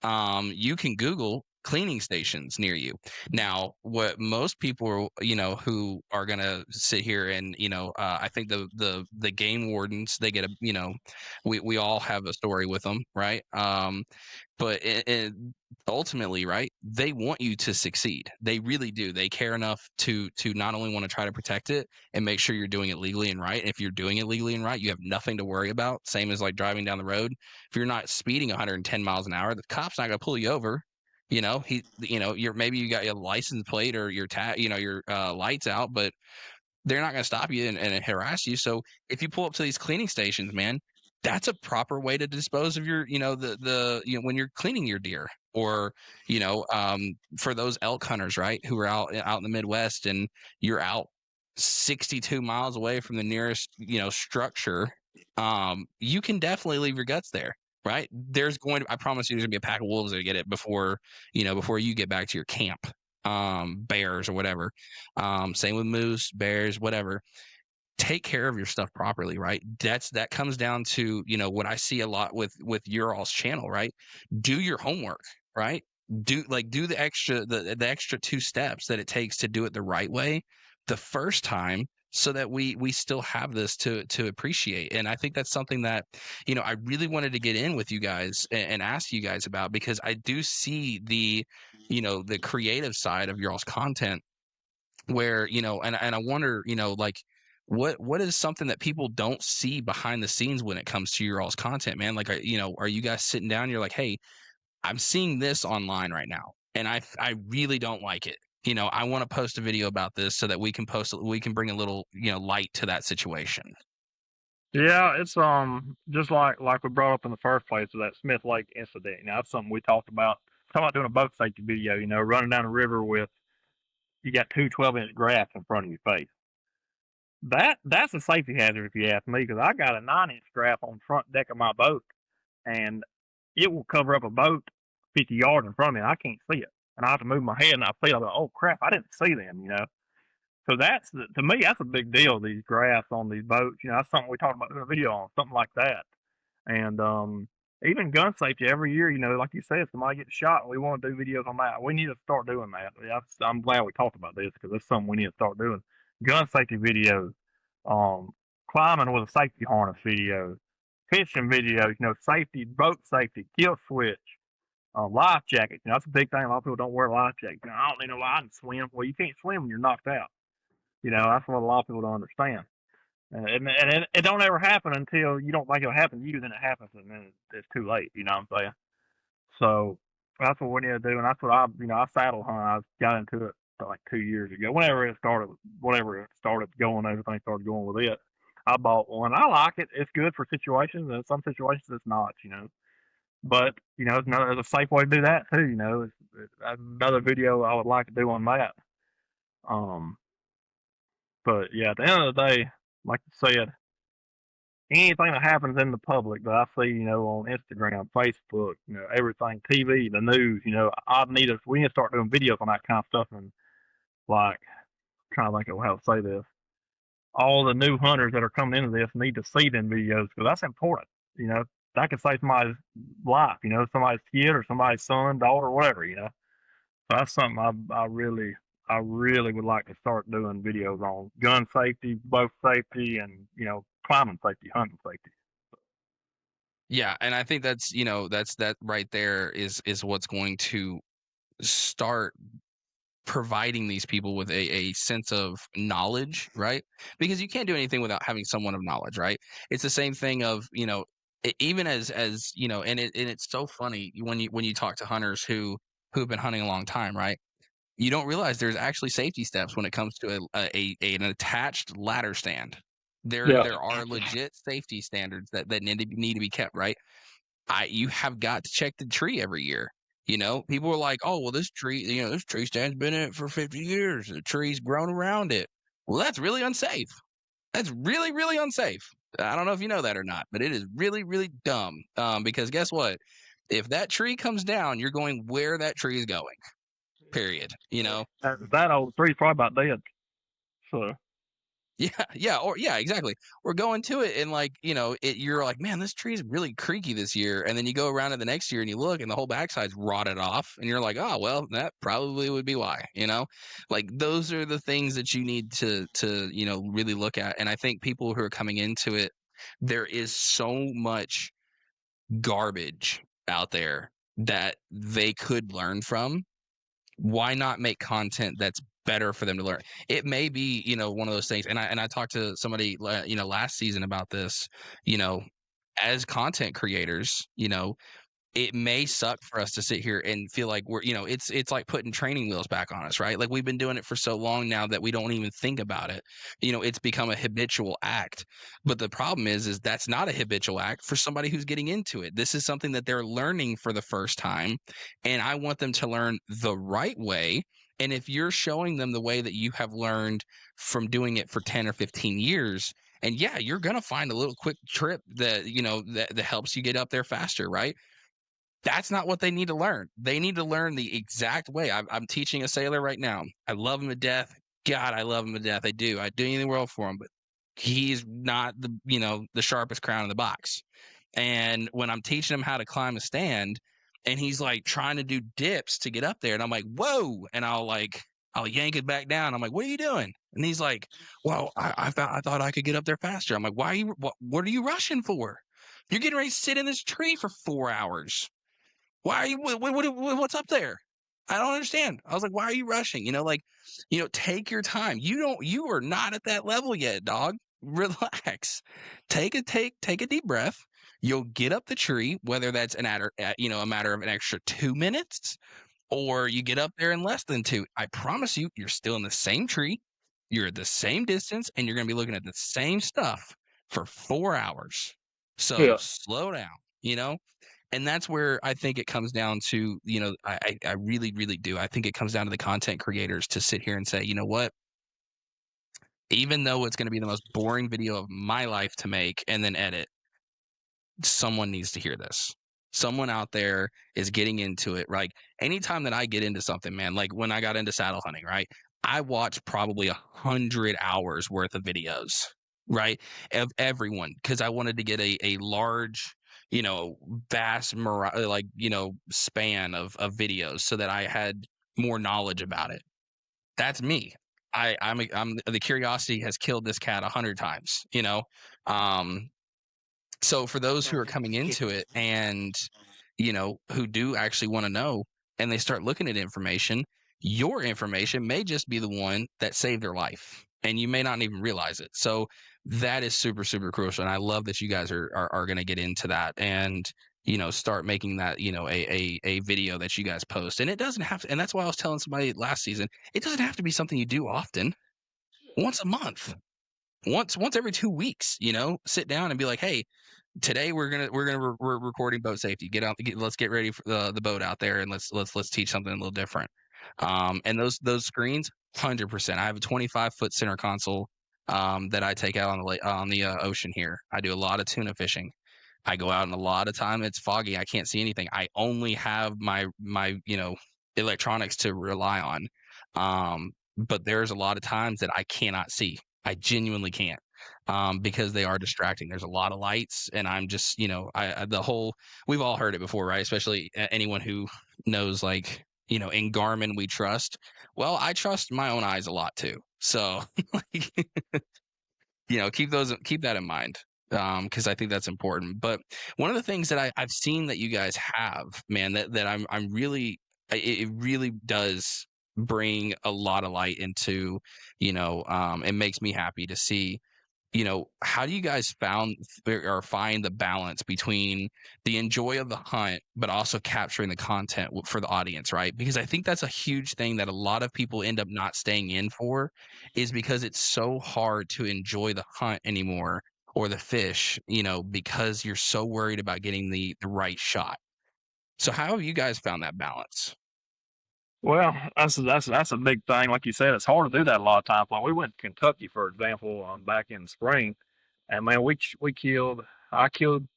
Speaker 1: you can Google cleaning stations near you. Now, what most people, who are gonna sit here and, I think the game wardens, they get we all have a story with them, right? But ultimately, right, they want you to succeed. They really do. They care enough to not only want to try to protect it and make sure you're doing it legally and right. If you're doing it legally and right, you have nothing to worry about. Same as like driving down the road. If you're not speeding 110 miles an hour, the cop's not going to pull you over. You're maybe you got your license plate or your lights out, but they're not going to stop you and harass you. So if you pull up to these cleaning stations, man, that's a proper way to dispose of your, when you're cleaning your deer, or, for those elk hunters, right, who are out in the Midwest, and you're out 62 miles away from the nearest, structure. You can definitely leave your guts there. Right. I promise you, there's gonna be a pack of wolves that get it before you get back to your camp. Bears or whatever. Same with moose, bears, whatever. Take care of your stuff properly, right? That comes down to, what I see a lot with your all's channel, right? Do your homework, right? Do the extra two steps that it takes to do it the right way the first time, so that we still have this to appreciate. And I think that's something that, I really wanted to get in with you guys and ask you guys about, because I do see the creative side of y'all's content, where, and I wonder, like, what is something that people don't see behind the scenes when it comes to your all's content, man? Like, are you guys sitting down, you're like, hey, I'm seeing this online right now, and I really don't like it. I want to post a video about this so that we can bring a little, light to that situation.
Speaker 2: Yeah, it's just like we brought up in the first place with that Smith Lake incident. That's something we talked about. Talking about doing a boat safety video. Running down the river with you got two 12-inch graphs in front of your face. That's a safety hazard if you ask me, because I got a 9-inch graph on the front deck of my boat, and it will cover up a boat 50 yards in front of me, and I can't see it. And I have to move my head, and I feel like, oh crap, I didn't see them. So to me, that's a big deal. These graphs on these boats, that's something we talked about doing a video on, something like that. And even gun safety every year, like you said, somebody gets shot, we want to do videos on that. We need to start doing that. I'm glad we talked about this, because that's something we need to start doing. Gun safety videos, um, climbing with a safety harness video, fishing videos, safety, boat safety, kill switch, life jackets. That's a big thing. A lot of people don't wear life jackets. I don't need no life and swim. Well, you can't swim when you're knocked out. That's what a lot of people don't understand. And it don't ever happen until you don't think it'll happen to you, then it happens, and then it's too late. You know what I'm saying? So That's what we need to do, and that's what I saddle hunt. I got into it like 2 years ago. Whenever it started going, everything started going with it. I bought one. I like it. It's good for situations, and some situations it's not. But there's a safe way to do that too. It's another video I would like to do on that. Um, but yeah, at the end of the day, like you said, anything that happens in the public that I see, on Instagram, Facebook, everything, TV, the news, we need to start doing videos on that kind of stuff. And like, I'm trying to think of how to say this. All the new hunters that are coming into this need to see them videos because that's important. You know, that could save somebody's life. Somebody's kid or somebody's son, daughter, whatever. So that's something I really would like to start doing videos on gun safety, bow safety, and climbing safety, hunting safety.
Speaker 1: Yeah, and I think that right there is what's going to start providing these people with a sense of knowledge, right? Because you can't do anything without having someone of knowledge, right? It's the same thing of, even as and it's so funny when you talk to hunters who've been hunting a long time, right? You don't realize there's actually safety steps when it comes to an attached ladder stand. There
Speaker 2: Yeah.
Speaker 1: there are legit safety standards that need to be kept, right? You have got to check the tree every year. People are like, oh, well, this tree stand's been in it for 50 years. The tree's grown around it. Well, that's really unsafe. That's really, really unsafe. I don't know if you know that or not, but it is really, really dumb. Because guess what? If that tree comes down, you're going where that tree is going. Period.
Speaker 2: That old tree's probably about dead. So
Speaker 1: Yeah, yeah, or yeah, exactly. We're going to it, and you're like, man, this tree is really creaky this year, and then you go around it the next year and you look, and the whole backside's rotted off, and you're like, oh well, that probably would be why. Like those are the things that you need to really look at, and I think people who are coming into it, there is so much garbage out there that they could learn from. Why not make content that's better for them to learn? It may be, one of those things. And I talked to somebody, last season about this, you know, as content creators, it may suck for us to sit here and feel like it's like putting training wheels back on us, right? Like we've been doing it for so long now that we don't even think about it. It's become a habitual act. But the problem is that's not a habitual act for somebody who's getting into it. This is something that they're learning for the first time, and I want them to learn the right way. And if you're showing them the way that you have learned from doing it for 10 or 15 years, and yeah, you're going to find a little quick trip that helps you get up there faster, right? That's not what they need to learn. They need to learn the exact way. I'm teaching a sailor right now. I love him to death. God, I love him to death. I do. I'd do anything in the world for him, but he's not the sharpest crown in the box. And when I'm teaching him how to climb a stand, and he's like trying to do dips to get up there, and I'm like, whoa, and I'll yank it back down. I'm like, what are you doing? And he's like, well, I thought I could get up there faster. I'm like, what are you rushing for? You're getting ready to sit in this tree for 4 hours. Why are you? What's up there? I don't understand. I was like, why are you rushing? Take your time. You are not at that level yet, dog. Relax. Take a deep breath. You'll get up the tree, whether that's a matter of an extra 2 minutes, or you get up there in less than two. I promise you, you're still in the same tree. You're at the same distance, and you're going to be looking at the same stuff for 4 hours. So
Speaker 2: yeah,
Speaker 1: slow down. And that's where I think it comes down to, I really, really do. I think it comes down to the content creators to sit here and say, you know what? Even though it's going to be the most boring video of my life to make and then edit, someone needs to hear this. Someone out there is getting into it. Right? Anytime that I get into something, man, like when I got into saddle hunting, right? I watched probably 100 hours worth of videos, right? Of everyone, because I wanted to get a large, vast, span of videos so that I had more knowledge about it. That's me. I'm the curiosity has killed this cat 100 times. Um, so for those who are coming into it and, who do actually want to know, and they start looking at information, your information may just be the one that saved their life, and you may not even realize it. So that is super, super crucial. And I love that you guys are going to get into that. And, start making that, a video that you guys post. And it doesn't have to, and that's why I was telling somebody last season, it doesn't have to be something you do often. Once a month, once every 2 weeks, sit down and be like, hey, today we're recording boat safety. Let's get ready for the boat out there, and let's teach something a little different. And those screens, 100%. I have a 25-foot center console that I take out on the ocean here. I do a lot of tuna fishing. I go out, and a lot of time it's foggy. I can't see anything. I only have my electronics to rely on. But there's a lot of times that I cannot see. I genuinely can't, because they are distracting. There's a lot of lights, and I'm just, the whole, we've all heard it before, right? Especially anyone who knows, like, in Garmin we trust. Well, I trust my own eyes a lot too. So, like, keep that in mind, because I think that's important. But one of the things that I've seen that you guys have, man, that I'm really, it really does bring a lot of light into, it makes me happy to see, how do you guys found or find the balance between the enjoy of the hunt, but also capturing the content for the audience, right? Because I think that's a huge thing that a lot of people end up not staying in for, is because it's so hard to enjoy the hunt anymore, or the fish, because you're so worried about getting the right shot. So how have you guys found that balance?
Speaker 2: Well, that's a big thing. Like you said, it's hard to do that a lot of times. Like we went to Kentucky, for example, back in the spring, and man, we killed. I killed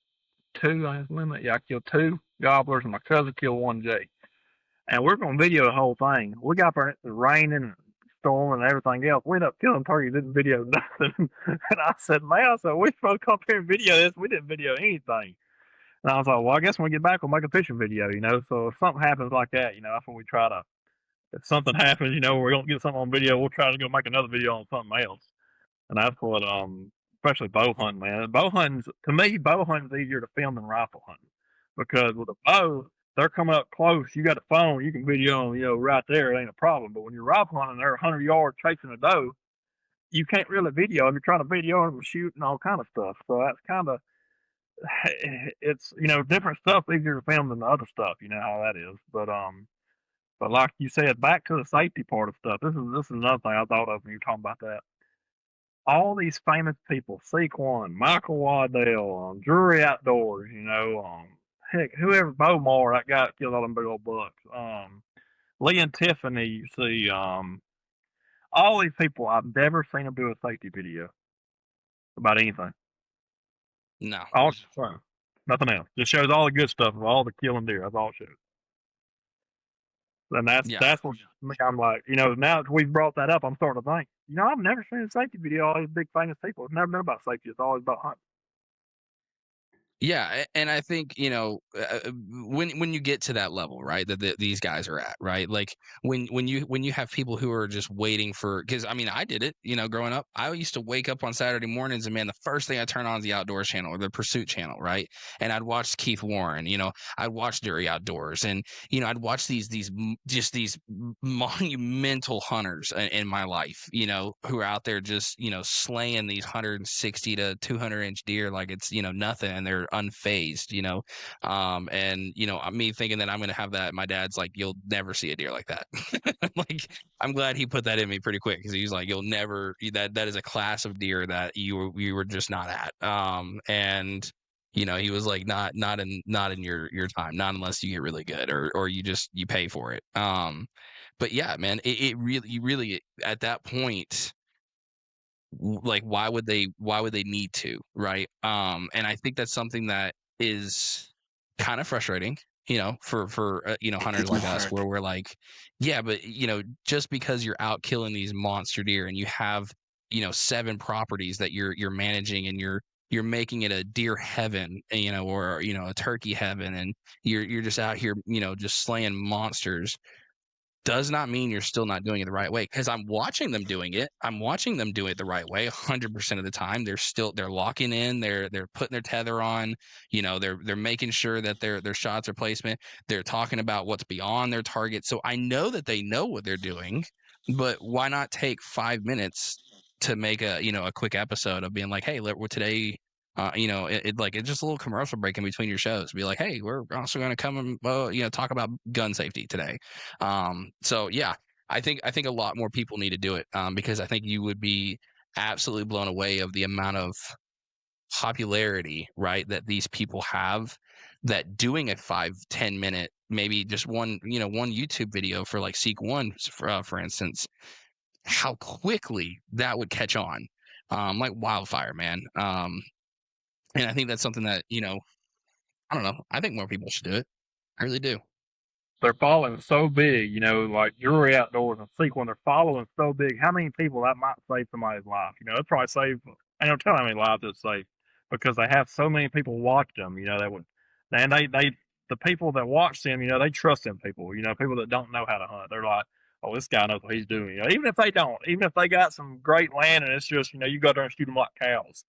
Speaker 2: two. I limit. Yeah, I killed two gobblers, and my cousin killed one jay. And we're going to video the whole thing. We got there, it was raining and storming and everything else. We ended up killing turkeys, didn't video nothing. And I said, man, we supposed to come up here and video this. We didn't video anything. And I was like, well, I guess when we get back, we'll make a fishing video. So if something happens like that, that's when we try to, if something happens, we don't get something on video, we'll try to go make another video on something else. And that's what, especially bow hunting, man. To me, bow hunting's easier to film than rifle hunting, because with a bow, they're coming up close. You got the phone, you can video them, right there. It ain't a problem. But when you're rifle hunting, they're 100 yards chasing a doe. You can't really video them. You're trying to video them, shooting all kind of stuff. So that's kind of, it's different stuff easier to film than the other stuff. You know how that is. But like you said, back to the safety part of stuff. This is another thing I thought of when you were talking about that. All these famous people, Sequan, Michael Waddell, Drury Outdoors, heck, whoever, Bomar, that guy that killed all them big old bucks, Lee and Tiffany, you see, all these people, I've never seen them do a safety video about anything.
Speaker 1: No.
Speaker 2: All nothing else. Just shows all the good stuff of all the killing deer. That's all it shows. And
Speaker 1: Yeah.
Speaker 2: that's what I'm like, now that we've brought that up, I'm starting to think, I've never seen a safety video. All these big famous people. It's never been about safety. It's always about hunting.
Speaker 1: Yeah, and I think, when you get to that level, right, that these guys are at, right, like when you have people who are just waiting for, because I mean I did it, growing up. I used to wake up on Saturday mornings, and man, the first thing I turn on is the Outdoors channel or the Pursuit channel, right, and I'd watch Keith Warren, I'd watch Dury Outdoors, and I'd watch just these monumental hunters in my life, who are out there just slaying these 160 to 200-inch deer like it's nothing, and they're unfazed, and me thinking that I'm gonna have that. My dad's like, you'll never see a deer like that. Like, I'm glad he put that in me pretty quick, because he's like, you'll never, that is a class of deer that you were just not at. And he was like, not in your time, not unless you get really good, or you pay for it. But yeah, man, it really, you really, at that point, like, why would they need to, right? And I think that's something that is kind of frustrating, for hunters
Speaker 3: Good
Speaker 1: like us,
Speaker 3: mark.
Speaker 1: where we're like, yeah, but just because you're out killing these monster deer, and you have 7 properties that you're managing, and you're making it a deer heaven, or a turkey heaven, and you're just out here, just slaying monsters, does not mean you're still not doing it the right way, because I'm watching them doing it. I'm watching them do it the right way 100% of the time. They're locking in, they're putting their tether on, they're making sure that their shots are placement. They're talking about what's beyond their target. So I know that they know what they're doing, but why not take 5 minutes to make a quick episode of being like, hey, today It's just a little commercial break in between your shows. Be like, hey, we're also going to come and talk about gun safety today. So yeah, I think a lot more people need to do it, because I think you would be absolutely blown away of the amount of popularity, right, that these people have, that doing a 5-10 minute, maybe just one YouTube video for like Seek One, for instance, how quickly that would catch on, like wildfire, man. And I think that's something that, I don't know. I think more people should do it. I really do.
Speaker 2: They're following so big, like Jury Outdoors and Sequel, they're following so big. How many people that might save somebody's life? It'd probably save, I don't tell how many lives it save because they have so many people watch them, that would, and the people that watch them, they trust them people, people that don't know how to hunt. They're like, oh, this guy knows what he's doing. Even if they don't, even if they got some great land and it's just, you go there and shoot them like cows,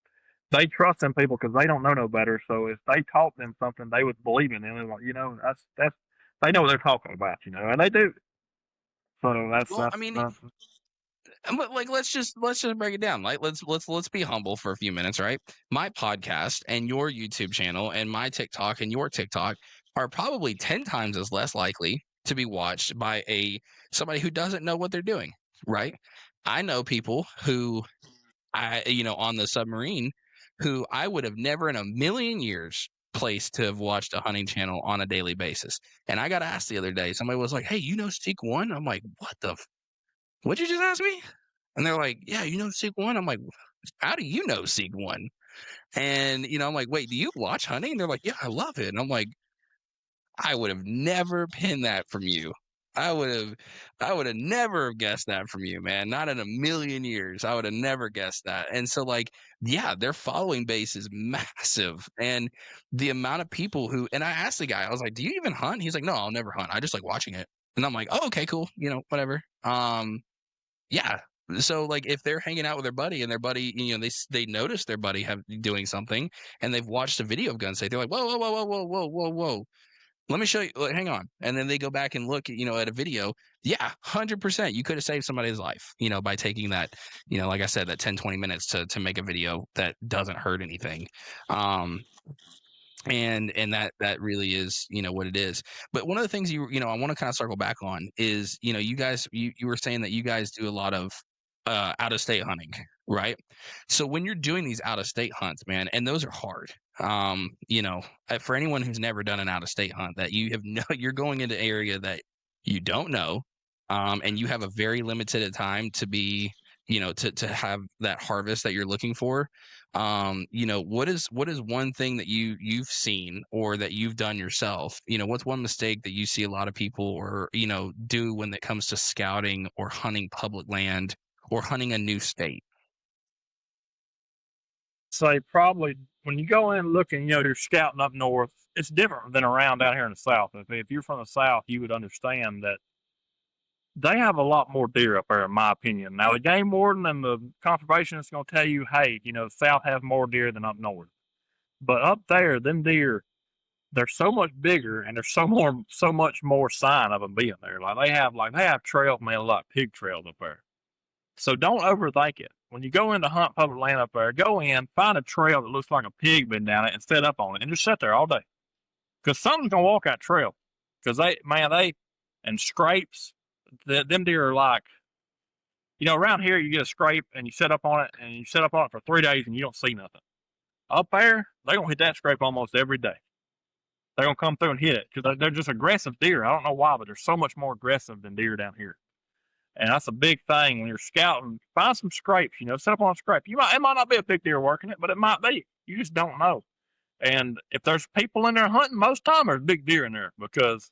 Speaker 2: they trust them people because they don't know no better. So if they taught them something, they would believe in them. And like, that's they know what they're talking about, and they do. So that's
Speaker 1: Well, I mean, but like let's just break it down. Like let's be humble for a few minutes, right? My podcast and your YouTube channel and my TikTok and your TikTok are probably 10 times as less likely to be watched by a somebody who doesn't know what they're doing, right? I know people who on the submarine who I would have never in a million years placed to have watched a hunting channel on a daily basis. And I got asked the other day, somebody was like, "Hey, Seek One?" I'm like, "What the what'd you just ask me?" And they're like, "Yeah, Seek One?" I'm like, "How do you know Seek One?" And I'm like, "Wait, do you watch hunting?" And they're like, "Yeah, I love it." And I'm like, I would have never pinned that from you. I would have never have guessed that from you, man. Not in a million years. I would have never guessed that. And so like, yeah, their following base is massive. And the amount of people who and I asked the guy, I was like, "Do you even hunt?" He's like, "No, I'll never hunt. I just like watching it." And I'm like, "Oh, okay, cool. Whatever." Yeah. So like if they're hanging out with their buddy and their buddy, they notice their buddy have doing something and they've watched a video of gun safe, they're like, "Whoa, whoa, whoa, whoa, whoa, whoa, whoa, whoa. Let me show you. Hang on." And then they go back and look, at a video. Yeah, 100%. You could have saved somebody's life, by taking that, like I said, that 10-20 minutes to make a video that doesn't hurt anything. And that really is what it is. But one of the things I want to kind of circle back on is you guys you were saying that you guys do a lot of out of state hunting, right? So when you're doing these out of state hunts, man, and those are hard, for anyone who's never done an out of state hunt, that you have no you're going into area that you don't know, and you have a very limited time to be to have that harvest that you're looking for. What is one thing that you've seen or that you've done yourself? What's one mistake that you see a lot of people or do when it comes to scouting or hunting public land or hunting a new state?
Speaker 2: say probably when you go in looking, you're scouting up north. It's different than around down here in the south. If you're from the south, you would understand that they have a lot more deer up there, in my opinion. Now, the game warden and the conservationists are going to tell you, hey, the south has more deer than up north. But up there, them deer, they're so much bigger and there's so much more sign of them being there. Like they have trails, man, like pig trails up there. So don't overthink it. When you go in to hunt public land up there, go in, find a trail that looks like a pig been down it, and set up on it, and just sit there all day. Because something's gonna walk that trail. Because they and scrapes. Them deer are like, around here you get a scrape and you set up on it, and you set up on it for 3 days and you don't see nothing. Up there, they're gonna hit that scrape almost every day. They're gonna come through and hit it because they're just aggressive deer. I don't know why, but they're so much more aggressive than deer down here. And that's a big thing when you're scouting. Find some scrapes, set up on a scrape. It might not be a big deer working it, but it might be. You just don't know. And if there's people in there hunting, most time there's big deer in there because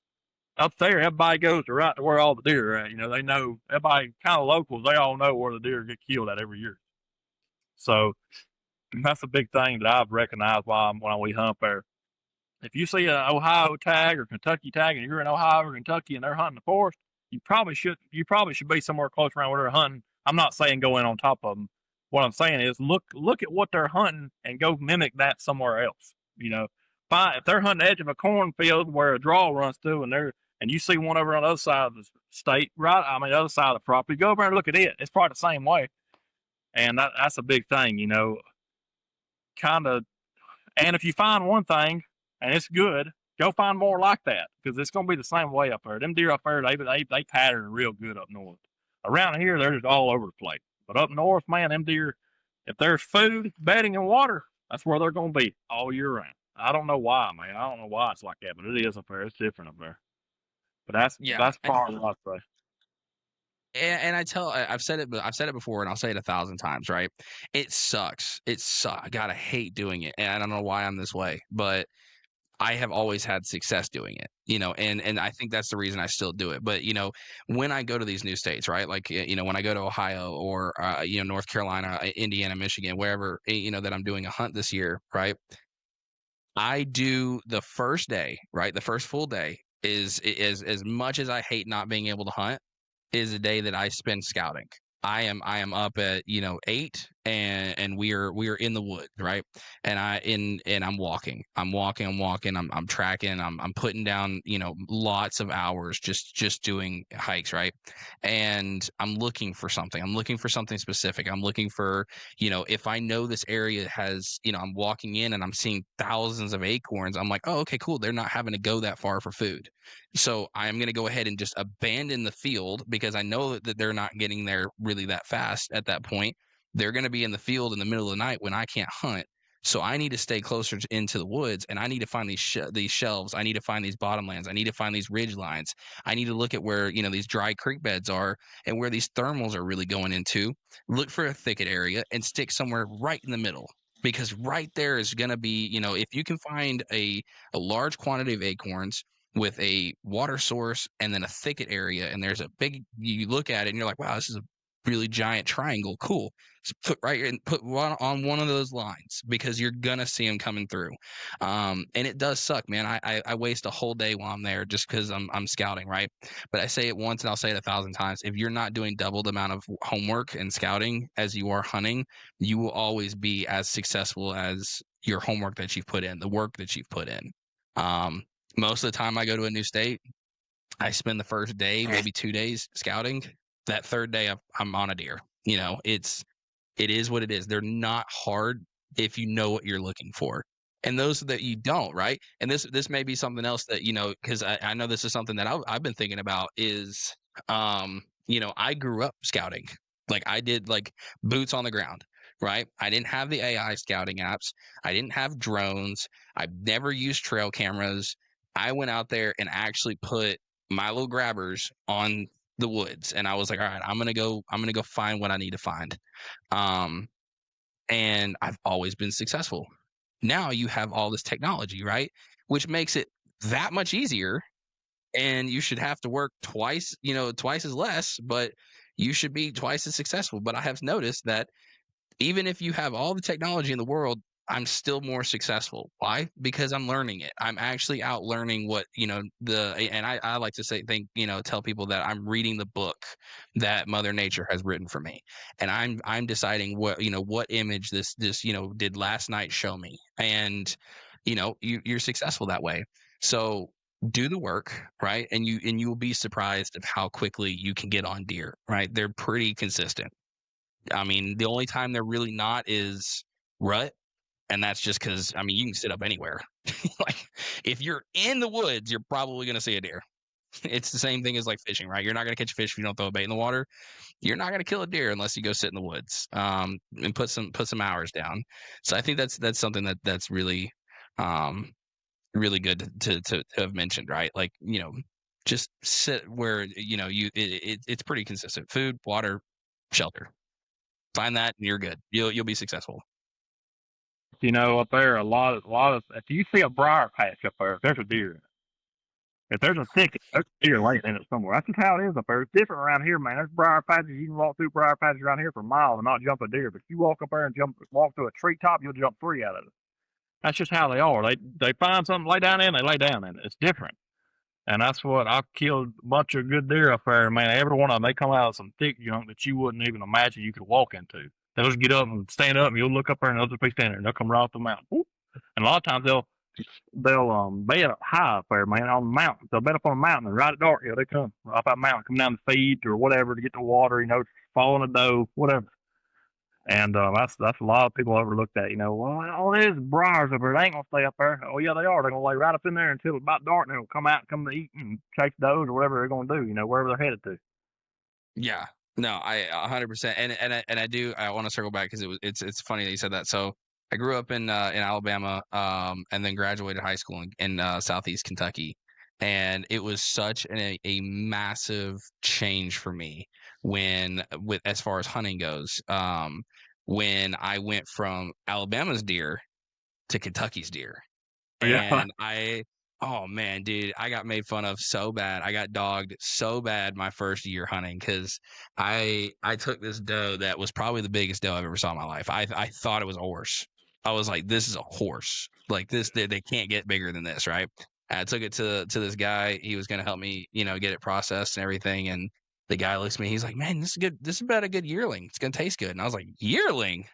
Speaker 2: up there everybody goes to right to where all the deer are at. They know everybody kind of locals. They all know where the deer get killed at every year. So that's a big thing that I've recognized when we hunt up there. If you see an Ohio tag or Kentucky tag and you're in Ohio or Kentucky and they're hunting the forest, you probably should be somewhere close around where they're hunting. I'm not saying go in on top of them. What I'm saying is look at what they're hunting and go mimic that somewhere else. If they're hunting the edge of a cornfield where a draw runs through and you see one over on the other side of the state, right? I mean, the other side of the property, go over and look at it. It's probably the same way, and that's a big thing. Kind of And if you find one thing and it's good, go find more like that because it's going to be the same way up there. Them deer up there, they pattern real good up north. Around here, they're just all over the place. But up north, man, them deer, if there's food, bedding, and water, that's where they're going to be all year round. I don't know why, man. I don't know why it's like that, but it is up there. It's different up there. But
Speaker 1: Yeah,
Speaker 2: that's part of what I say.
Speaker 1: and I've said it, but I've said it before, and I'll say it 1,000 times. Right? It sucks. It sucks. God, I hate doing it, and I don't know why I'm this way, but I have always had success doing it, and I think that's the reason I still do it. But when I go to these new states, right? Like when I go to Ohio or North Carolina, Indiana, Michigan, wherever that I'm doing a hunt this year, right? I do the first day, right? The first full day is as much as I hate not being able to hunt is a day that I spend scouting. I am up at 8 and we are in the woods, right? And I'm walking. I'm tracking. I'm putting down, lots of hours just doing hikes, right? And I'm looking for something. I'm looking for something specific. I'm looking for, if I know this area has, I'm walking in and I'm seeing thousands of acorns, I'm like, oh, okay, cool. They're not having to go that far for food. So I'm going to go ahead and just abandon the field because I know that they're not getting there really that fast at that point. They're going to be in the field in the middle of the night when I can't hunt. So I need to stay closer into the woods, and I need to find these shelves. I need to find these bottomlands. I need to find these ridge lines. I need to look at where these dry creek beds are and where these thermals are really going into. Look for a thicket area and stick somewhere right in the middle, because right there is going to be, if you can find a large quantity of acorns with a water source and then a thicket area, and there's a big, you look at it and you're like, wow, this is a really giant triangle, cool. So put one on one of those lines, because you're gonna see them coming through. And it does suck, man. I waste a whole day while I'm there just because I'm scouting, right? But I say it once and I'll say it 1,000 times: if you're not doing double the amount of homework and scouting as you are hunting, you will always be as successful as your homework that you've put in, the work that you've put in. um Most of the time I go to a new state, I spend the first day, maybe 2 days scouting. That third day, I'm on a deer. It is what it is. They're not hard if you know what you're looking for. And those that you don't, right? And this may be something else that, because I know this is something that I've been thinking about is, I grew up scouting. Like I did, like boots on the ground, right? I didn't have the AI scouting apps. I didn't have drones. I've never used trail cameras. I went out there and actually put my little grabbers on the woods, and I was like, all right, I'm gonna go find what I need to find. um, and I've always been successful. Now you have all this technology, right? Which makes it that much easier, and you should have to work twice as less, but you should be twice as successful. But I have noticed that even if you have all the technology in the world, I'm still more successful. Why? Because I'm learning it. I'm actually out learning what, and I like to tell people that I'm reading the book that Mother Nature has written for me. And I'm deciding what image this did last night show me. And, you're successful that way. So do the work, right? And you will be surprised of how quickly you can get on deer, right? They're pretty consistent. I mean, the only time they're really not is rut, and that's just because, I mean, you can sit up anywhere. Like, if you're in the woods, you're probably gonna see a deer. It's the same thing as, like, fishing, right? You're not gonna catch a fish if you don't throw a bait in the water. You're not gonna kill a deer unless you go sit in the woods, and put some hours down. So I think that's something that's really, um, really good to have mentioned, right? Like, just sit where, it's pretty consistent. Food, water, shelter. Find that and you're good. You'll be successful.
Speaker 2: Up there, a lot of, if you see a briar patch up there, there's a deer in it. If there's a thicket, there's a deer laying in it somewhere. That's just how it is up there. It's different around here, man. There's briar patches. You can walk through briar patches around here for miles and not jump a deer. But if you walk up there and walk through a treetop, you'll jump three out of it. That's just how they are. They find something, lay down in, they lay down in it. It's different. And that's what I've killed a bunch of good deer up there, man. Every one of them, they come out of some thick junk that you wouldn't even imagine you could walk into. They'll just get up and stand up, and you'll look up there, and they'll just be standing there, and they'll come right off the mountain. Whoop. And a lot of times they'll bed up high up there, man, on the mountain. They'll bed up on a mountain, and right at dark, they come up that mountain, come down to feed or whatever to get the water, fall in a doe, whatever. And that's a lot of people overlook that. Well, all it is briars up there. They ain't gonna stay up there. Oh yeah, they are. They're gonna lay right up in there until about dark, and they'll come out and come to eat and chase does or whatever they're gonna do. Wherever they're headed to.
Speaker 1: Yeah. No, I 100%. I want to circle back because it's funny that you said that. So I grew up in Alabama, and then graduated high school in Southeast Kentucky, and it was such a massive change for me when with as far as hunting goes. When I went from Alabama's deer to Kentucky's deer.
Speaker 2: Yeah.
Speaker 1: And oh man, dude, I got made fun of so bad. I got dogged so bad my first year hunting because I took this doe that was probably the biggest doe I've ever saw in my life. I thought it was a horse. I was like, this is a horse. Like this, they can't get bigger than this, right? I took it to this guy. He was gonna help me, get it processed and everything. And the guy looks at me. He's like, man, this is good. This is about a good yearling. It's gonna taste good. And I was like, yearling?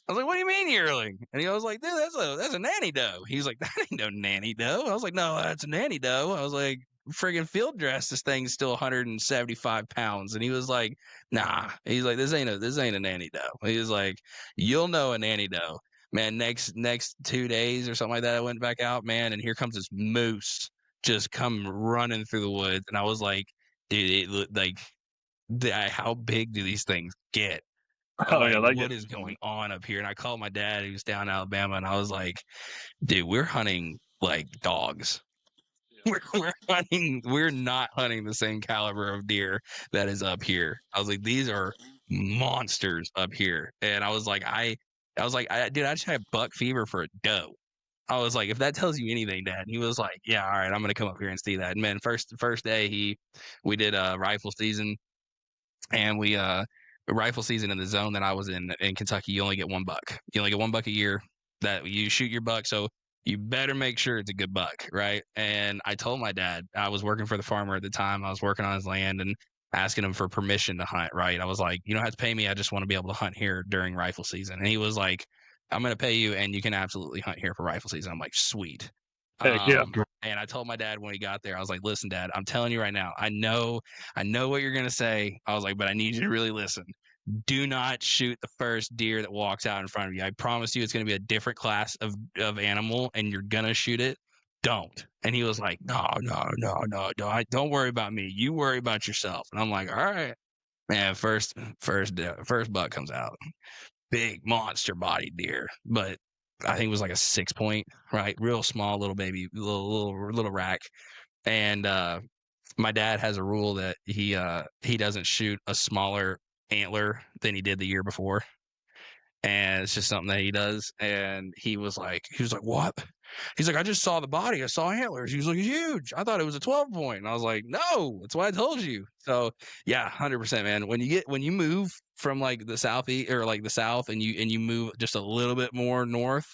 Speaker 1: I was like, "What do you mean yearling?" And he was like, "Dude, that's a nanny doe." He was like, "That ain't no nanny doe." I was like, "No, that's a nanny doe." I was like, "Friggin' field dress, this thing's still 175 pounds." And he was like, "Nah." He's like, this ain't a nanny doe." He was like, "You'll know a nanny doe." Man, next 2 days or something like that, I went back out, man, and here comes this moose just come running through the woods, and I was like, "Dude, it looked like how big do these things get?"
Speaker 2: Oh
Speaker 1: Like,
Speaker 2: yeah, they
Speaker 1: what
Speaker 2: get.
Speaker 1: is going on up here? And I called my dad, he was down in Alabama, and I was like, dude, we're hunting like dogs. We're not hunting the same caliber of deer that is up here. I was like, these are monsters up here. And dude, I just had buck fever for a doe. I was like, if that tells you anything, Dad. And he was like, yeah, all right, I'm gonna come up here and see that. And man, first day we did a rifle season, and we rifle season in the zone that I was in Kentucky, you only get one buck. You only get one buck a year that you shoot your buck. So you better make sure it's a good buck, right? And I told my dad, I was working for the farmer at the time. I was working on his land and asking him for permission to hunt, right? I was like, you don't have to pay me. I just want to be able to hunt here during rifle season. And he was like, I'm going to pay you and you can absolutely hunt here for rifle season. I'm like, sweet.
Speaker 2: Heck yeah.
Speaker 1: And I told my dad when he got there, I was like, listen, Dad, I'm telling you right now, I know what you're gonna say. I was like, but I need you to really listen. Do not shoot the first deer that walks out in front of you. I promise you, it's gonna be a different class of animal, and you're gonna shoot it. Don't. And he was like, no, no, no, no, no. Don't worry about me. You worry about yourself. And I'm like, all right, man. First buck comes out, big monster body deer, but I think it was like a 6 point, right? Real small little baby, little rack. And my dad has a rule that he doesn't shoot a smaller antler than he did the year before, and it's just something that he does. And he was like, what? He's like, I just saw the body, I saw antlers. He was like, huge. I thought it was a 12 point. And I was like, no, that's what I told you. So yeah, 100%, man. When you move from like the southeast or like the south, and you move just a little bit more north,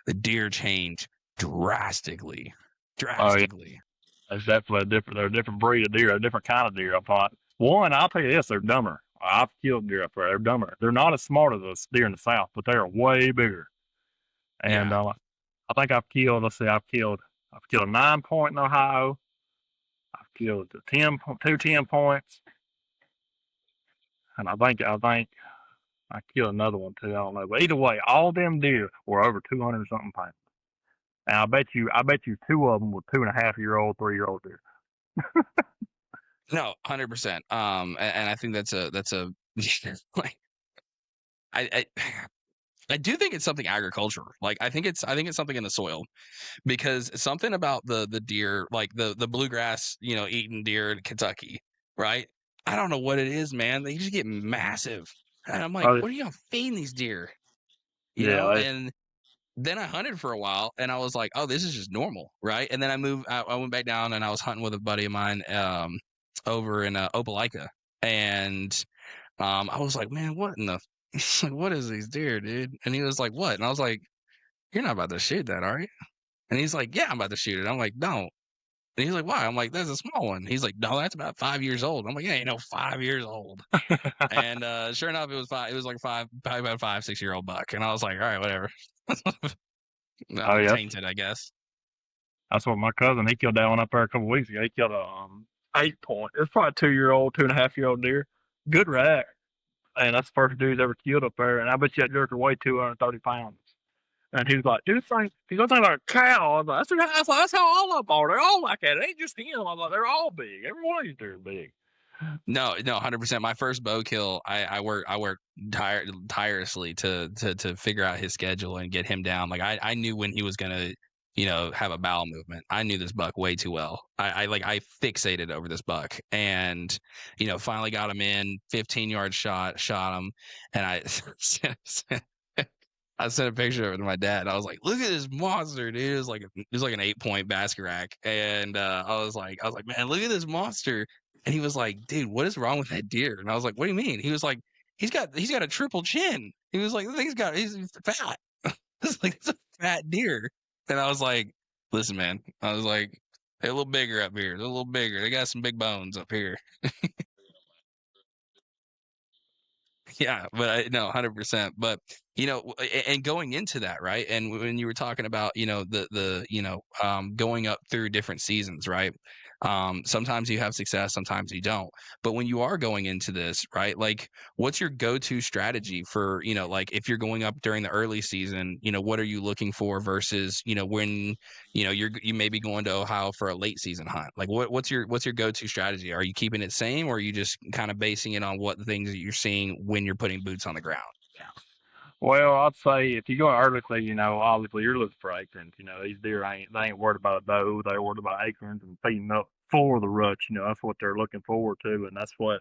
Speaker 1: the deer change drastically.
Speaker 2: Oh yeah,
Speaker 1: Drastically.
Speaker 2: it's definitely a different. They're a different breed of deer, a different kind of deer. I thought. One, I'll tell you this: they're dumber. I've killed deer up there. They're dumber. They're not as smart as the deer in the south, but they are way bigger. And
Speaker 1: Yeah.
Speaker 2: I think I've killed. Let's see, I've killed a 9 point in Ohio. I've killed two 10 points, and I think I killed another one too. I don't know, but either way, all them deer were over 200 something pounds. And I bet you two of them were 2.5 year old, 3 year old deer.
Speaker 1: No, 100%. And I think that's a like I I do think it's something agriculture. Like I think it's something in the soil, because something about the deer, like the bluegrass, eating deer in Kentucky, right? I don't know what it is, man. They just get massive. And I'm like,
Speaker 2: Oh
Speaker 1: what are you gonna feed these deer?
Speaker 2: yeah,
Speaker 1: And then I hunted for a while, and I was like, oh, this is just normal, right? And then I went back down, and I was hunting with a buddy of mine over in Opelika. And I was like, man, what in the like, what is these deer, dude? And he was like, what? And I was like, you're not about to shoot that, are you? And he's like, yeah, I'm about to shoot it. I'm like, don't. And he's like, why? I'm like, that's a small one. He's like, no, that's about 5 years old. I'm like, yeah, ain't no 5 years old. And sure enough, it was five. It was like probably about 5, 6 year old buck. And I was like, all right, whatever.
Speaker 2: oh
Speaker 1: I'm
Speaker 2: yeah.
Speaker 1: tainted, I guess.
Speaker 2: That's what my cousin, he killed that one up there a couple weeks ago. He killed a 8 point. It's probably 2 year old, 2.5 year old deer. Good rack. and that's the first dude ever killed up there. And I bet you that jerker weighed 230 pounds. And he was like, dude, he's gonna think like a cow. I was like, that's how all of them are. They're all like that. It ain't just him. I was like, they're all big. Every one of these dudes big.
Speaker 1: No, 100%. My first bow kill, I worked tirelessly to figure out his schedule and get him down. Like I knew when he was gonna, have a bowel movement. I knew this buck way too well. I fixated over this buck, and finally got him in 15-yard shot him, and I I sent a picture of it to my dad. I was like, "Look at this monster, dude!" It was like an 8-point basket rack, and I was like, "Man, look at this monster!" And he was like, "Dude, what is wrong with that deer?" And I was like, "What do you mean?" He was like, "He's got a triple chin." He was like, "The he's fat." It's like, it's a fat deer, and I was like, "Listen, man," I was like, "They're a little bigger up here. They're a little bigger. They got some big bones up here." Yeah, but no, 100%. But, and going into that, right? And when you were talking about, going up through different seasons, right? Sometimes you have success, sometimes you don't. But when you are going into this, right? Like, what's your go-to strategy for, like if you're going up during the early season, what are you looking for versus, when, you may be going to Ohio for a late season hunt? Like what's your go-to strategy? Are you keeping it same, or are you just kind of basing it on what the things that you're seeing when you're putting boots on the ground?
Speaker 2: Well, I'd say if you go early, obviously you're looking for acorns. These deer they ain't worried about a doe. They're worried about acorns and feeding up for the rut. That's what they're looking forward to, and that's what.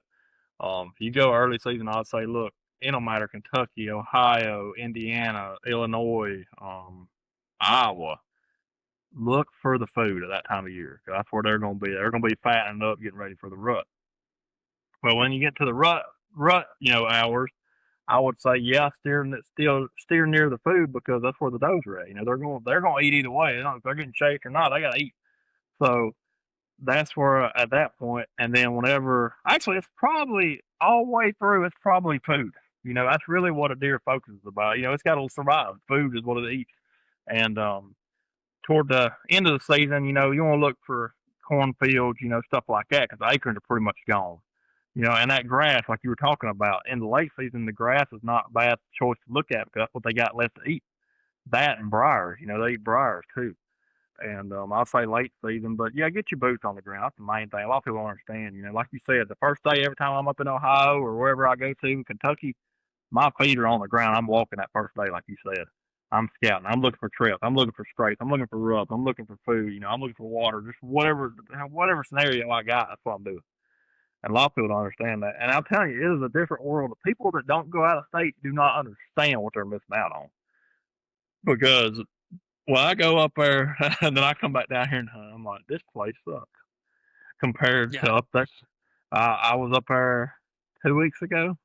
Speaker 2: If you go early season, I'd say look. It don't matter Kentucky, Ohio, Indiana, Illinois, Iowa. Look for the food at that time of year. 'Cause that's where they're going to be. They're going to be fattening up, getting ready for the rut. Well, when you get to the rut, hours, I would say, yeah, steer near the food because that's where the does are at. They're going to eat either way. If they're getting chased or not, they got to eat. So that's where at that point, and then whenever actually it's probably all the way through. It's probably food. That's really what a deer focuses about. It's got to survive. Food is what it eats, and toward the end of the season, you want to look for cornfields, stuff like that, because the acorns are pretty much gone. And that grass, like you were talking about, in the late season, the grass is not a bad choice to look at because that's what they got left to eat. That and briars, they eat briars too. And I'll say late season, but yeah, get your boots on the ground. That's the main thing. A lot of people don't understand. Like you said, the first day, every time I'm up in Ohio or wherever I go to in Kentucky, my feet are on the ground. I'm walking that first day, like you said. I'm scouting. I'm looking for trails. I'm looking for scrapes. I'm looking for rubs. I'm looking for food. I'm looking for water. Just whatever scenario I got, that's what I'm doing. And a lot of people don't understand that. And I'm telling you, it is a different world. The people that don't go out of state do not understand what they're missing out on. Because when I go up there and then I come back down here and hunt, I'm like, this place sucks compared
Speaker 1: Yeah.
Speaker 2: to up there. I was up there 2 weeks ago,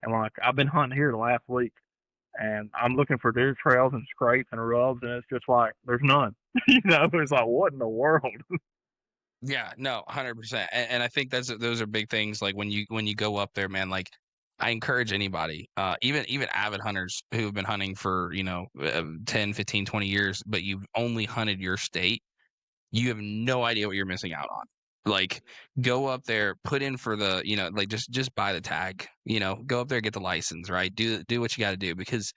Speaker 2: and like I've been hunting here the last week, and I'm looking for deer trails and scrapes and rubs, and it's just like there's none. It's like what in the world?
Speaker 1: Yeah, no, 100%. And I think those are big things. Like when you go up there, man, like I encourage anybody, even avid hunters who have been hunting for, 10, 15, 20 years, but you've only hunted your state, you have no idea what you're missing out on. Like go up there, put in for the, like just buy the tag, go up there, get the license, right? Do what you got to do, because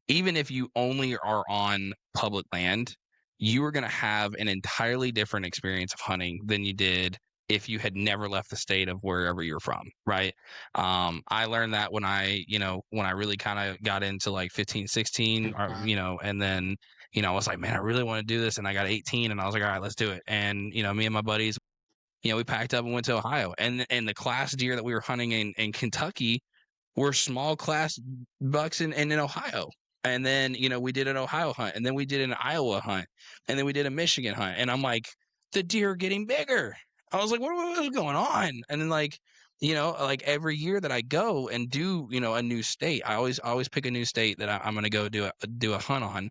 Speaker 1: even if you only are on public land, you are going to have an entirely different experience of hunting than you did if you had never left the state of wherever you're from, right? I learned that when I really kind of got into like 15, 16, or, and then, I was like, man, I really want to do this. And I got 18 and I was like, all right, let's do it. And, me and my buddies, we packed up and went to Ohio, and the class deer that we were hunting in Kentucky were small class bucks in Ohio. And then, we did an Ohio hunt, and then we did an Iowa hunt, and then we did a Michigan hunt. And I'm like, the deer are getting bigger. I was like, what's going on? And then like every year that I go and do, a new state, I always pick a new state that I'm going to go do a hunt on.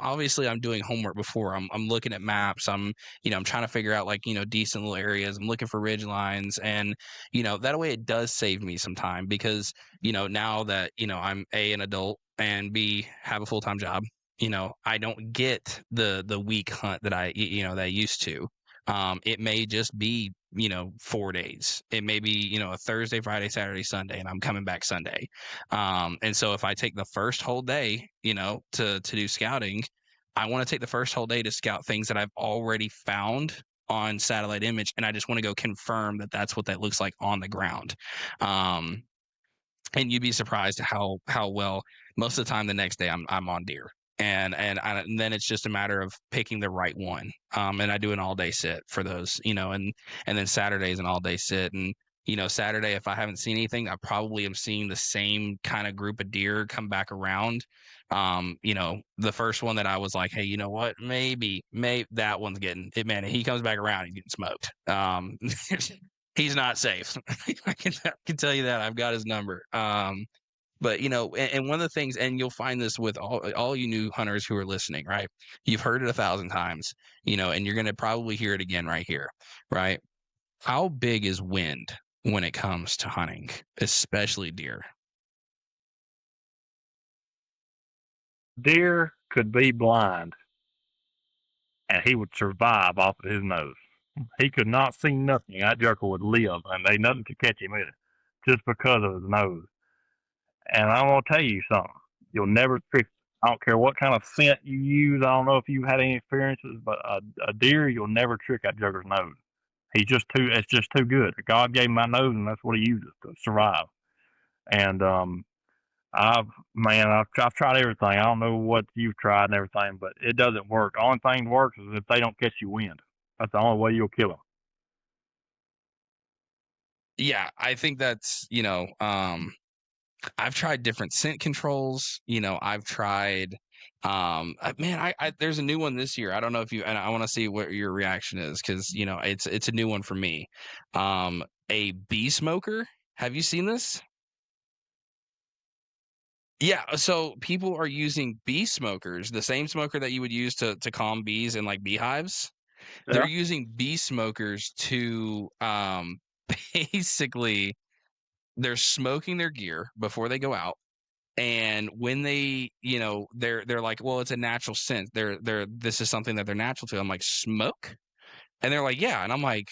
Speaker 1: Obviously I'm doing homework before. I'm looking at maps. I'm trying to figure out like, decent little areas. I'm looking for ridge lines, and, that way it does save me some time because now that, I'm an adult, and B, have a full-time job, I don't get the week hunt that I used to. It may just be, 4 days. It may be, a Thursday, Friday, Saturday, Sunday, and I'm coming back Sunday. And so if I take the first whole day, to do scouting, I want to take the first whole day to scout things that I've already found on satellite image, and I just want to go confirm that that's what that looks like on the ground. Um, and you'd be surprised how well most of the time the next day I'm on deer. And then it's just a matter of picking the right one. And I do an all day sit for those, and then Saturday's an all day sit. And Saturday, if I haven't seen anything, I probably am seeing the same kind of group of deer come back around. The first one that I was like, hey, you know what, maybe that one's getting it, man. He comes back around, he's getting smoked. He's not safe. I can tell you that. I've got his number. But and one of the things, and you'll find this with all you new hunters who are listening, right? You've heard it 1,000 times, and you're gonna probably hear it again right here, right? How big is wind when it comes to hunting, especially deer?
Speaker 2: Deer could be blind, and he would survive off of his nose. He could not see nothing. That joker would live, and they nothing could catch him either, just because of his nose. And I'm gonna tell you something. You'll never trick. I don't care what kind of scent you use. I don't know if you've had any experiences, but a deer, you'll never trick that joker's nose. He's just too. It's just too good. God gave him my nose, and that's what he uses to survive. And I've tried everything. I don't know what you've tried and everything, but it doesn't work. The only thing that works is if they don't catch you wind. That's the only way you'll kill them.
Speaker 1: Yeah, I think that's I've tried different scent controls. I've tried man, there's a new one this year. I don't know if you and I want to see what your reaction is because it's a new one for me. A bee smoker. Have you seen this? Yeah, so people are using bee smokers, the same smoker that you would use to calm bees in like beehives. They're
Speaker 2: Yeah.
Speaker 1: using bee smokers to basically they're smoking their gear before they go out. And when they, they're like, well, it's a natural scent. They're this is something that they're natural to. I'm like, smoke? And they're like, yeah. And I'm like,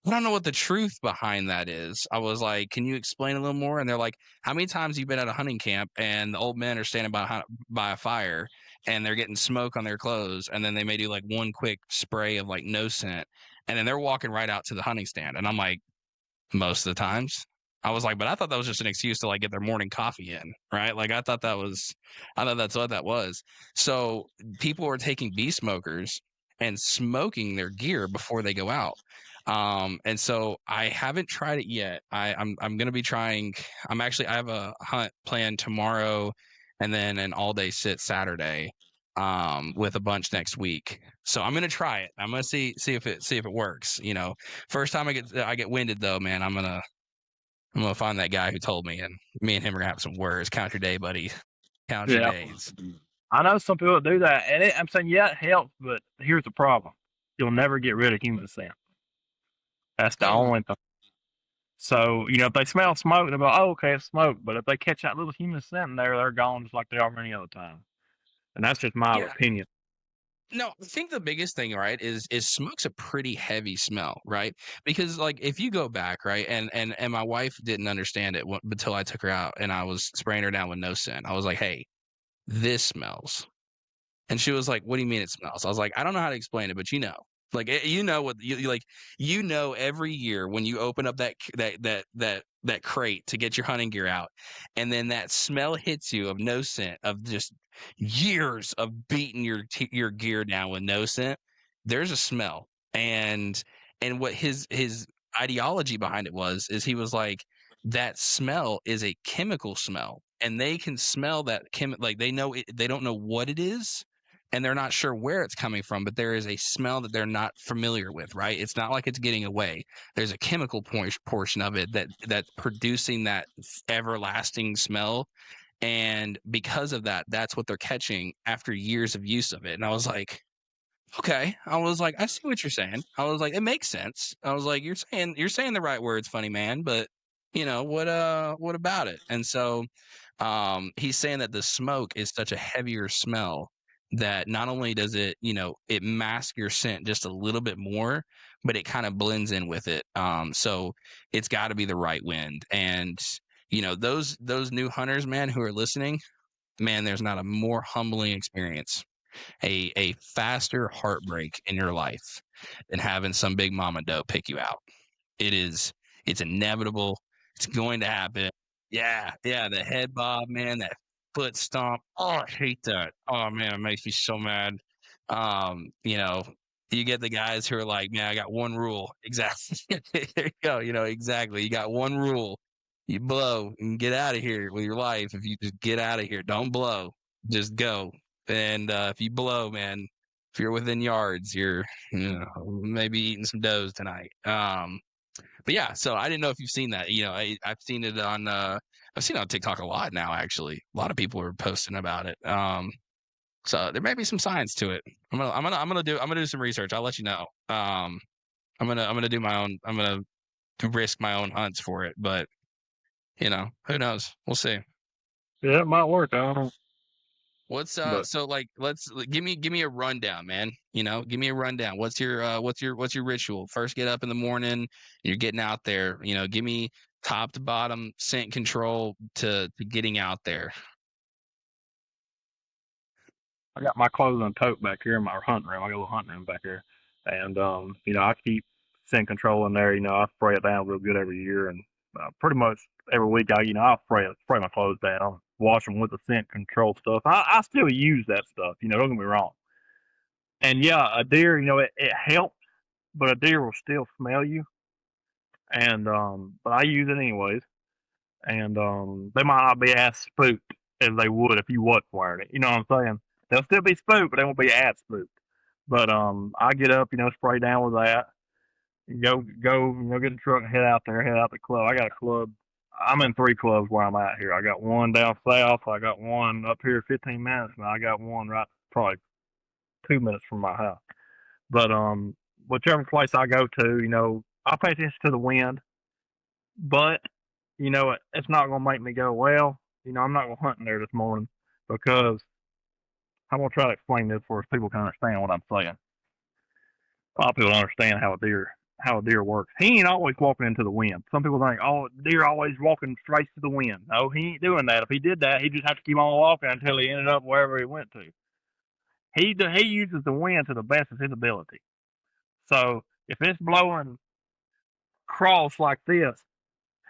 Speaker 1: I don't know what the truth behind that is. I was like, can you explain a little more? And they're like, how many times have you been at a hunting camp and the old men are standing by a fire and they're getting smoke on their clothes, and then they may do like one quick spray of like no scent, and then they're walking right out to the hunting stand. And I'm like, most of the times. I was like, but I thought that was just an excuse to like get their morning coffee in, right? Like I thought that's what that was. So people are taking bee smokers and smoking their gear before they go out. And so I haven't tried it yet. I'm gonna be trying. I have a hunt planned tomorrow, and then an all day sit Saturday, with a bunch next week. So I'm gonna try it. I'm gonna see if it works. First time I get winded though, man, I'm gonna find that guy who told me, and me and him are gonna have some words. Count your day, buddy. Count your
Speaker 2: Yeah.
Speaker 1: days.
Speaker 2: I know some people do that, and I'm saying, yeah, it helps, but here's the problem: you'll never get rid of human scent. That's the
Speaker 1: Oh
Speaker 2: only thing. So if they smell smoke, they'll be like, "Oh, okay, it's smoke." But if they catch that little human scent in there, they're gone just like they are any other time. And that's just my
Speaker 1: yeah.
Speaker 2: opinion.
Speaker 1: No, I think the biggest thing, right, is smoke's a pretty heavy smell, right? Because like if you go back, right, and my wife didn't understand it until I took her out and I was spraying her down with no scent. I was like, hey, this smells. And she was like, "What do you mean it smells?" I was like, "I don't know how to explain it, but like what like every year when you open up that crate to get your hunting gear out, and then that smell hits you of no scent of just years of beating your gear down with no scent. There's a smell, and what his ideology behind it was is he was like that smell is a chemical smell, and they can smell that like they know it, they don't know what it is, and they're not sure where it's coming from, but there is a smell that they're not familiar with, right? It's not like it's getting away. There's a chemical portion of it that's producing that everlasting smell, and because of that, that's what they're catching after years of use of it. And I was like, okay. I was like, I see what you're saying. I was like, it makes sense. I was like, you're saying the right words, funny man, but what about it? And so he's saying that the smoke is such a heavier smell that not only does it, it mask your scent just a little bit more, but it kind of blends in with it. So it's got to be the right wind. And those new hunters, man, who are listening, man, there's not a more humbling experience, a faster heartbreak in your life than having some big mama doe pick you out. It is, it's inevitable. It's going to happen. Yeah, yeah, the head bob, man, that foot stomp. Oh, I hate that. Oh man, it makes me so mad. Um, you know, you get the guys who are like, man, I got one rule. Exactly. There you go. Exactly. You got one rule. You blow and get out of here with your life. If you just get out of here, don't blow. Just go. And if you blow, man, if you're within yards, you're maybe eating some does tonight. But yeah, so I didn't know if you've seen that. I've seen it on TikTok a lot now. Actually, a lot of people are posting about it. So there may be some science to it. I'm gonna do some research. I'll let you know. I'm gonna do my own. I'm gonna risk my own hunts for it. But who knows? We'll see.
Speaker 2: Yeah, it might work. I don't know.
Speaker 1: What's
Speaker 2: But
Speaker 1: so like give me a rundown, man. Give me a rundown. What's your ritual? First get up in the morning, you're getting out there, give me top to bottom scent control to getting out there.
Speaker 2: I got my clothes in a tote back here in my hunting room. I got a little hunting room back here, and I keep scent control in there. I spray it down real good every year, and pretty much every week I'll spray my clothes down, wash them with the scent control stuff. I still use that stuff. Don't get me wrong. And yeah, a deer, it helps, but a deer will still smell you. And but I use it anyways. And they might not be as spooked as they would if you wasn't wearing it. You know what I'm saying? They'll still be spooked, but they won't be as spooked. But I get up, spray down with that. Go, get the truck and head out there, head out the club. I got a club. I'm in 3 clubs where I'm at here. I got one down south. I got one up here 15 minutes, and I got one right probably 2 minutes from my house. But whichever place I go to, I pay attention to the wind. But it's not going to make me go, well, I'm not going to hunt in there this morning because I'm going to try to explain this for people can understand what I'm saying. A lot of people don't understand how a deer works. He ain't always walking into the wind. Some people think, oh, deer always walking straight to the wind. No, he ain't doing that. If he did that, he'd just have to keep on walking until he ended up wherever he went to. He uses the wind to the best of his ability. So if it's blowing cross like this,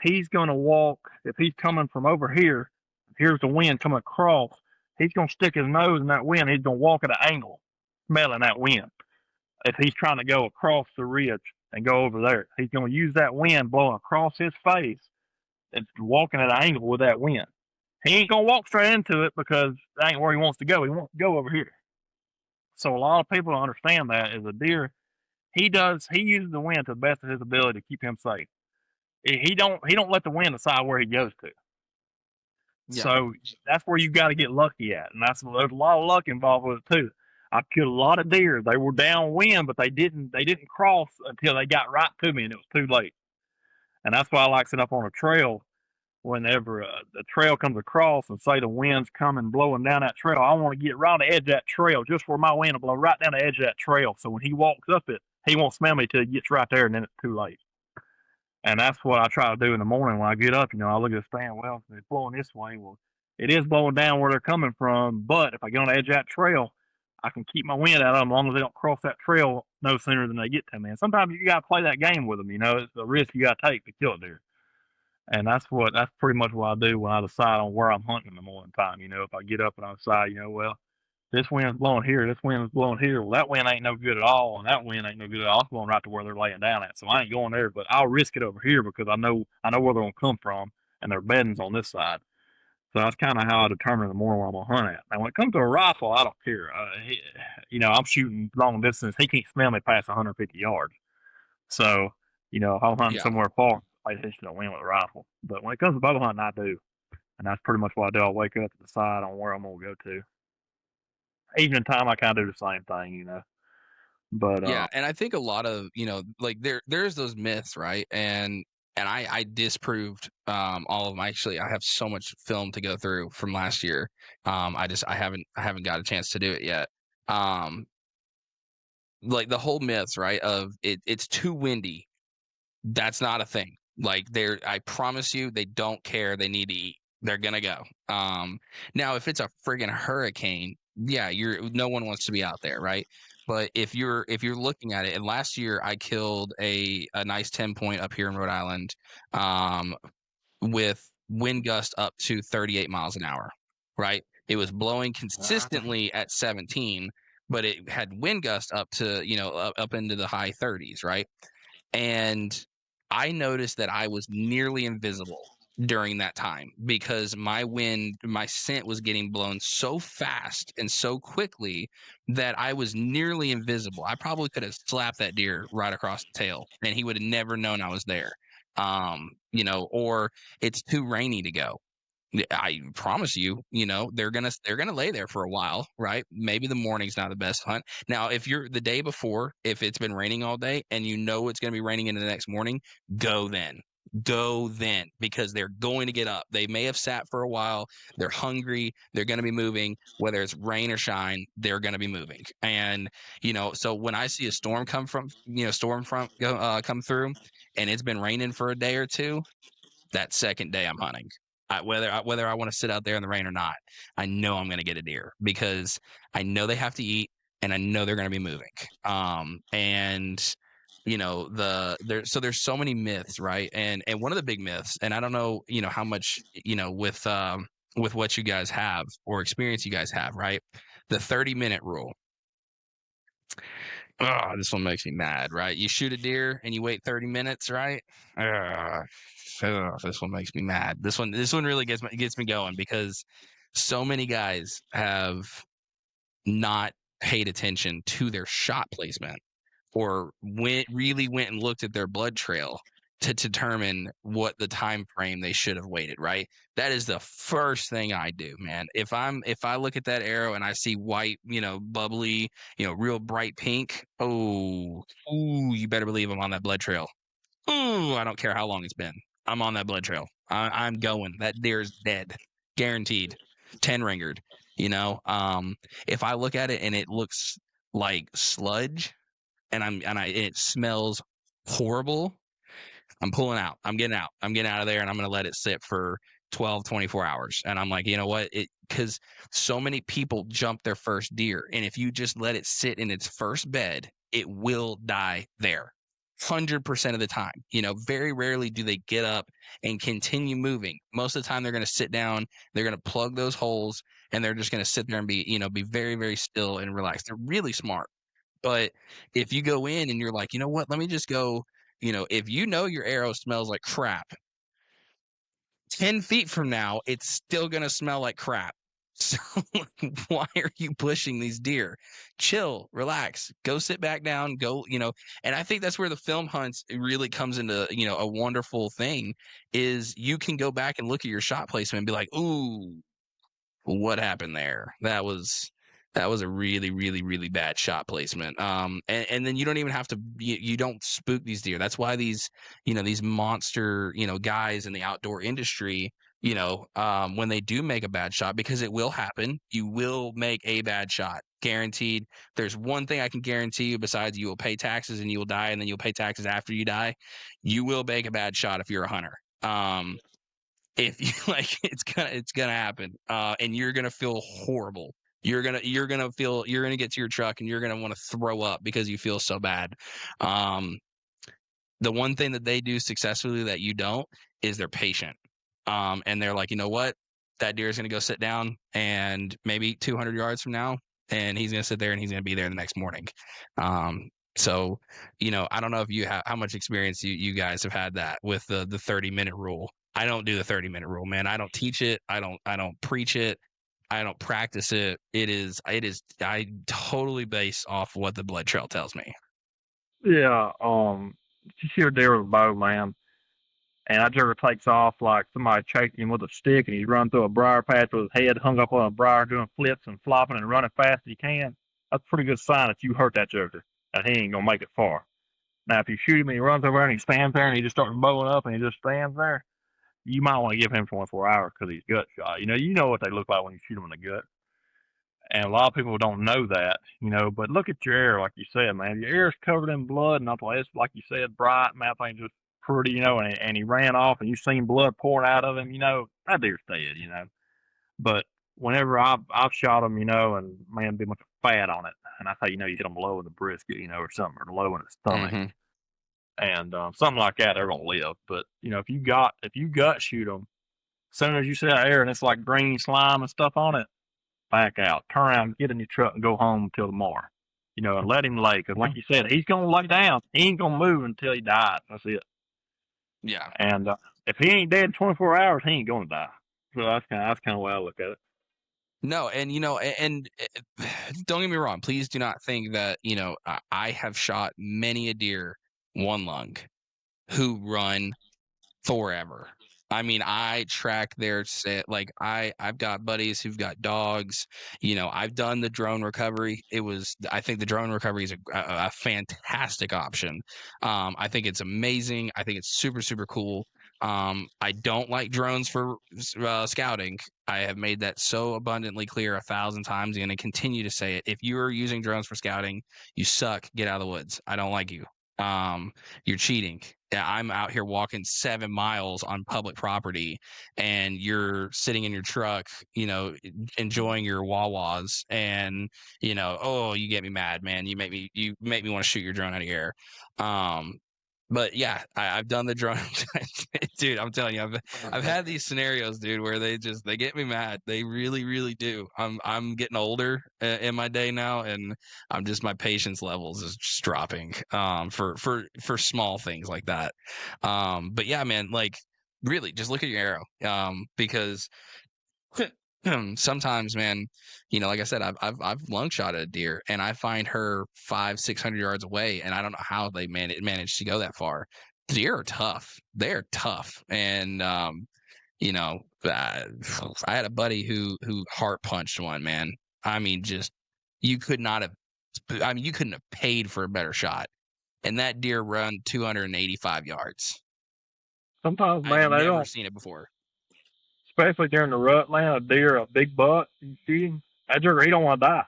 Speaker 2: he's going to walk. If he's coming from over here, here's the wind coming across. He's going to stick his nose in that wind. He's going to walk at an angle, smelling that wind. If he's trying to go across the ridge and go over there, he's going to use that wind blowing across his face and walking at an angle with that wind. He ain't going to walk straight into it because that ain't where he wants to go. He wants to go over here. So a lot of people don't understand that as a deer, he uses the wind to the best of his ability to keep him safe. He don't let the wind decide where he goes to.
Speaker 1: Yeah.
Speaker 2: So that's where you got to get lucky at, and there's a lot of luck involved with it too. I killed a lot of deer. They were downwind, but they didn't cross until they got right to me, and it was too late. And that's why I like sitting up on a trail. Whenever the trail comes across, and say the wind's coming blowing down that trail, I want to get right on the edge of that trail, just where my wind will blow right down the edge of that trail. So when he walks up it, he won't smell me till he gets right there, and then it's too late. And that's what I try to do in the morning when I get up. I look at the stand. Well, it's blowing this way. Well, it is blowing down where they're coming from. But if I get on the edge of that trail, I can keep my wind out of them as long as they don't cross that trail no sooner than they get to me. And sometimes you got to play that game with them. It's a risk you got to take to kill a deer. And that's pretty much what I do when I decide on where I'm hunting in the morning time. If I get up and I decide, well, this wind's blowing here, this wind is blowing here. Well, that wind ain't no good at all, and that wind ain't no good at all. It's blowing right to where they're laying down at. So I ain't going there, but I'll risk it over here because I know where they're gonna come from, and their bedding's on this side. So that's kind of how I determine the more where I'm gonna hunt at. Now, when it comes to a rifle, I don't care. I'm shooting long distance. He can't smell me past 150 yards. So, if I'm hunting
Speaker 1: Yeah.
Speaker 2: somewhere far, I pay attention to the wind with a rifle. But when it comes to bow hunting, I do, and that's pretty much what I do. I wake up to decide on where I'm gonna go to. Evening time, I kind of do the same thing. But
Speaker 1: Yeah, and I think a lot of, like there's those myths, right? And and I disproved all of them. Actually, I have so much film to go through from last year. I haven't got a chance to do it yet. Um, like the whole myths, right? Of it's too windy. That's not a thing. Like I promise you, they don't care. They need to eat. They're gonna go. Now if it's a friggin' hurricane, yeah, no one wants to be out there, right? But if you're looking at it, and last year I killed a nice 10 point up here in Rhode Island, um, with wind gust up to 38 miles an hour, right? It was blowing consistently at 17, but it had wind gust up to up into the high 30s, right? And I noticed that I was nearly invisible during that time because my scent was getting blown so fast and so quickly that I was nearly invisible. I probably could have slapped that deer right across the tail and he would have never known I was there. Or it's too rainy to go. I promise you, they're gonna lay there for a while, right? Maybe the morning's not the best hunt. Now, if you're the day before, if it's been raining all day and you know it's gonna be raining into the next morning, go then. Go then because they're going to get up. They may have sat for a while. They're hungry. They're going to be moving, whether it's rain or shine. They're going to be moving. And so when I see a storm front come through, and it's been raining for a day or two, that second day I'm hunting. Whether I want to sit out there in the rain or not, I know I'm going to get a deer because I know they have to eat and I know they're going to be moving. And there's so many myths, right? And one of the big myths, and I don't know, how much, with what you guys have or experience you guys have, right? The 30-minute rule. Oh, this one makes me mad, right? You shoot a deer and you wait 30 minutes, right? Ugh, this one makes me mad. This one really gets me going because so many guys have not paid attention to their shot placement or went and looked at their blood trail to determine what the time frame they should have waited, right? That is the first thing I do, man. If I look at that arrow and I see white, bubbly, real bright pink, oh, ooh, you better believe I'm on that blood trail. Ooh, I don't care how long it's been. I'm on that blood trail. I'm going. That deer's dead, guaranteed. 10 ringered. If I look at it and it looks like sludge, it smells horrible, I'm pulling out. I'm getting out. I'm getting out of there and I'm going to let it sit for 12, 24 hours. And I'm like, you know what? Because so many people jump their first deer. And if you just let it sit in its first bed, it will die there. 100% of the time, very rarely do they get up and continue moving. Most of the time, they're going to sit down, they're going to plug those holes, and they're just going to sit there and be very, very still and relaxed. They're really smart. But if you go in and you're like, you know what, let me just go, if your arrow smells like crap, 10 feet from now, it's still going to smell like crap. So why are you pushing these deer? Chill, relax, go sit back down, and I think that's where the film hunts really comes into, a wonderful thing is you can go back and look at your shot placement and be like, ooh, what happened there? That was a really, really, really bad shot placement. And then you don't even have to, you don't spook these deer. That's why these monster, guys in the outdoor industry, when they do make a bad shot, because it will happen, you will make a bad shot, guaranteed. There's one thing I can guarantee you besides you will pay taxes and you will die, and then you'll pay taxes after you die. You will make a bad shot if you're a hunter. If you like, it's gonna happen, and you're gonna feel horrible. You're gonna get to your truck and you're gonna want to throw up because you feel so bad. um the one thing that they do successfully that you don't is they're patient. And they're like, you know what, that deer is going to go sit down and maybe 200 yards from now, and he's going to sit there and he's going to be there the next morning. So I don't know if you have how much experience you guys have had that with the 30-minute rule. I don't do the 30-minute rule, man. I don't teach it. I don't preach it. I don't practice it. It is I totally base off what the blood trail tells me.
Speaker 2: Yeah, you see a deer with a bow, man, and that deer takes off like somebody chasing him with a stick, and he's running through a briar patch with his head hung up on a briar, doing flips and flopping and running fast as he can. That's a pretty good sign that you hurt that joker, and he ain't gonna make it far. Now, if you shoot him and he runs over and he stands there and he just starts blowing up and he just stands there, you might want to give him 24 hours because he's gut shot. You know what they look like when you shoot them in the gut. And a lot of people don't know that, but look at your ear, like you said, man. Your ear's covered in blood, and it's like you said, bright, man, thing just pretty, and he ran off, and you seen blood pouring out of him, that deer's dead. But whenever I've shot him, and man, be much fat on it, and I say, you hit them low in the brisket, or something, or low in the stomach,
Speaker 1: Mm-hmm.
Speaker 2: and something like that, they're gonna live. But if you gut shoot them, as soon as you see that air and it's like green slime and stuff on it, back out, turn around, get in your truck, and go home until tomorrow. And let him lay, because like you said, he's gonna lay down. He ain't gonna move until he dies. That's it.
Speaker 1: Yeah.
Speaker 2: And if he ain't dead in 24 hours, he ain't gonna die. So that's kind of the way I look at it.
Speaker 1: No, and don't get me wrong. Please do not think that I have shot many a deer one lung who run forever. I mean, I track their set. Like I've got buddies who've got dogs. I've done the drone recovery. I think the drone recovery is a fantastic option. I think it's amazing. I think it's super, super cool. I don't like drones for scouting. I have made that so abundantly clear 1,000 times. I'm going to continue to say it. If you are using drones for scouting, you suck. Get out of the woods. I don't like you. You're cheating. Yeah, I'm out here walking 7 miles on public property, and you're sitting in your truck, enjoying your Wawas, and oh, you get me mad, man. You make me want to shoot your drone out of the air. But yeah, I've done the drone, dude. I'm telling you, I've had these scenarios, dude, where they get me mad. They really, really do. I'm getting older in my day now, and my patience levels is just dropping for small things like that. But yeah, man, like really just look at your arrow. Because sometimes, man, like I said, I've lung shot at a deer and I find her 500-600 yards away, and I don't know how they managed to go that far. Deer are tough. They're tough. And I had a buddy who heart punched one, man. I mean, just you could not have. I mean, you couldn't have paid for a better shot. And that deer run 285 yards.
Speaker 2: Sometimes,
Speaker 1: I've
Speaker 2: man, they
Speaker 1: never
Speaker 2: don't,
Speaker 1: seen it before.
Speaker 2: especially during the rut, man. A deer, a big buck, you shoot him, that deer, he don't want to die.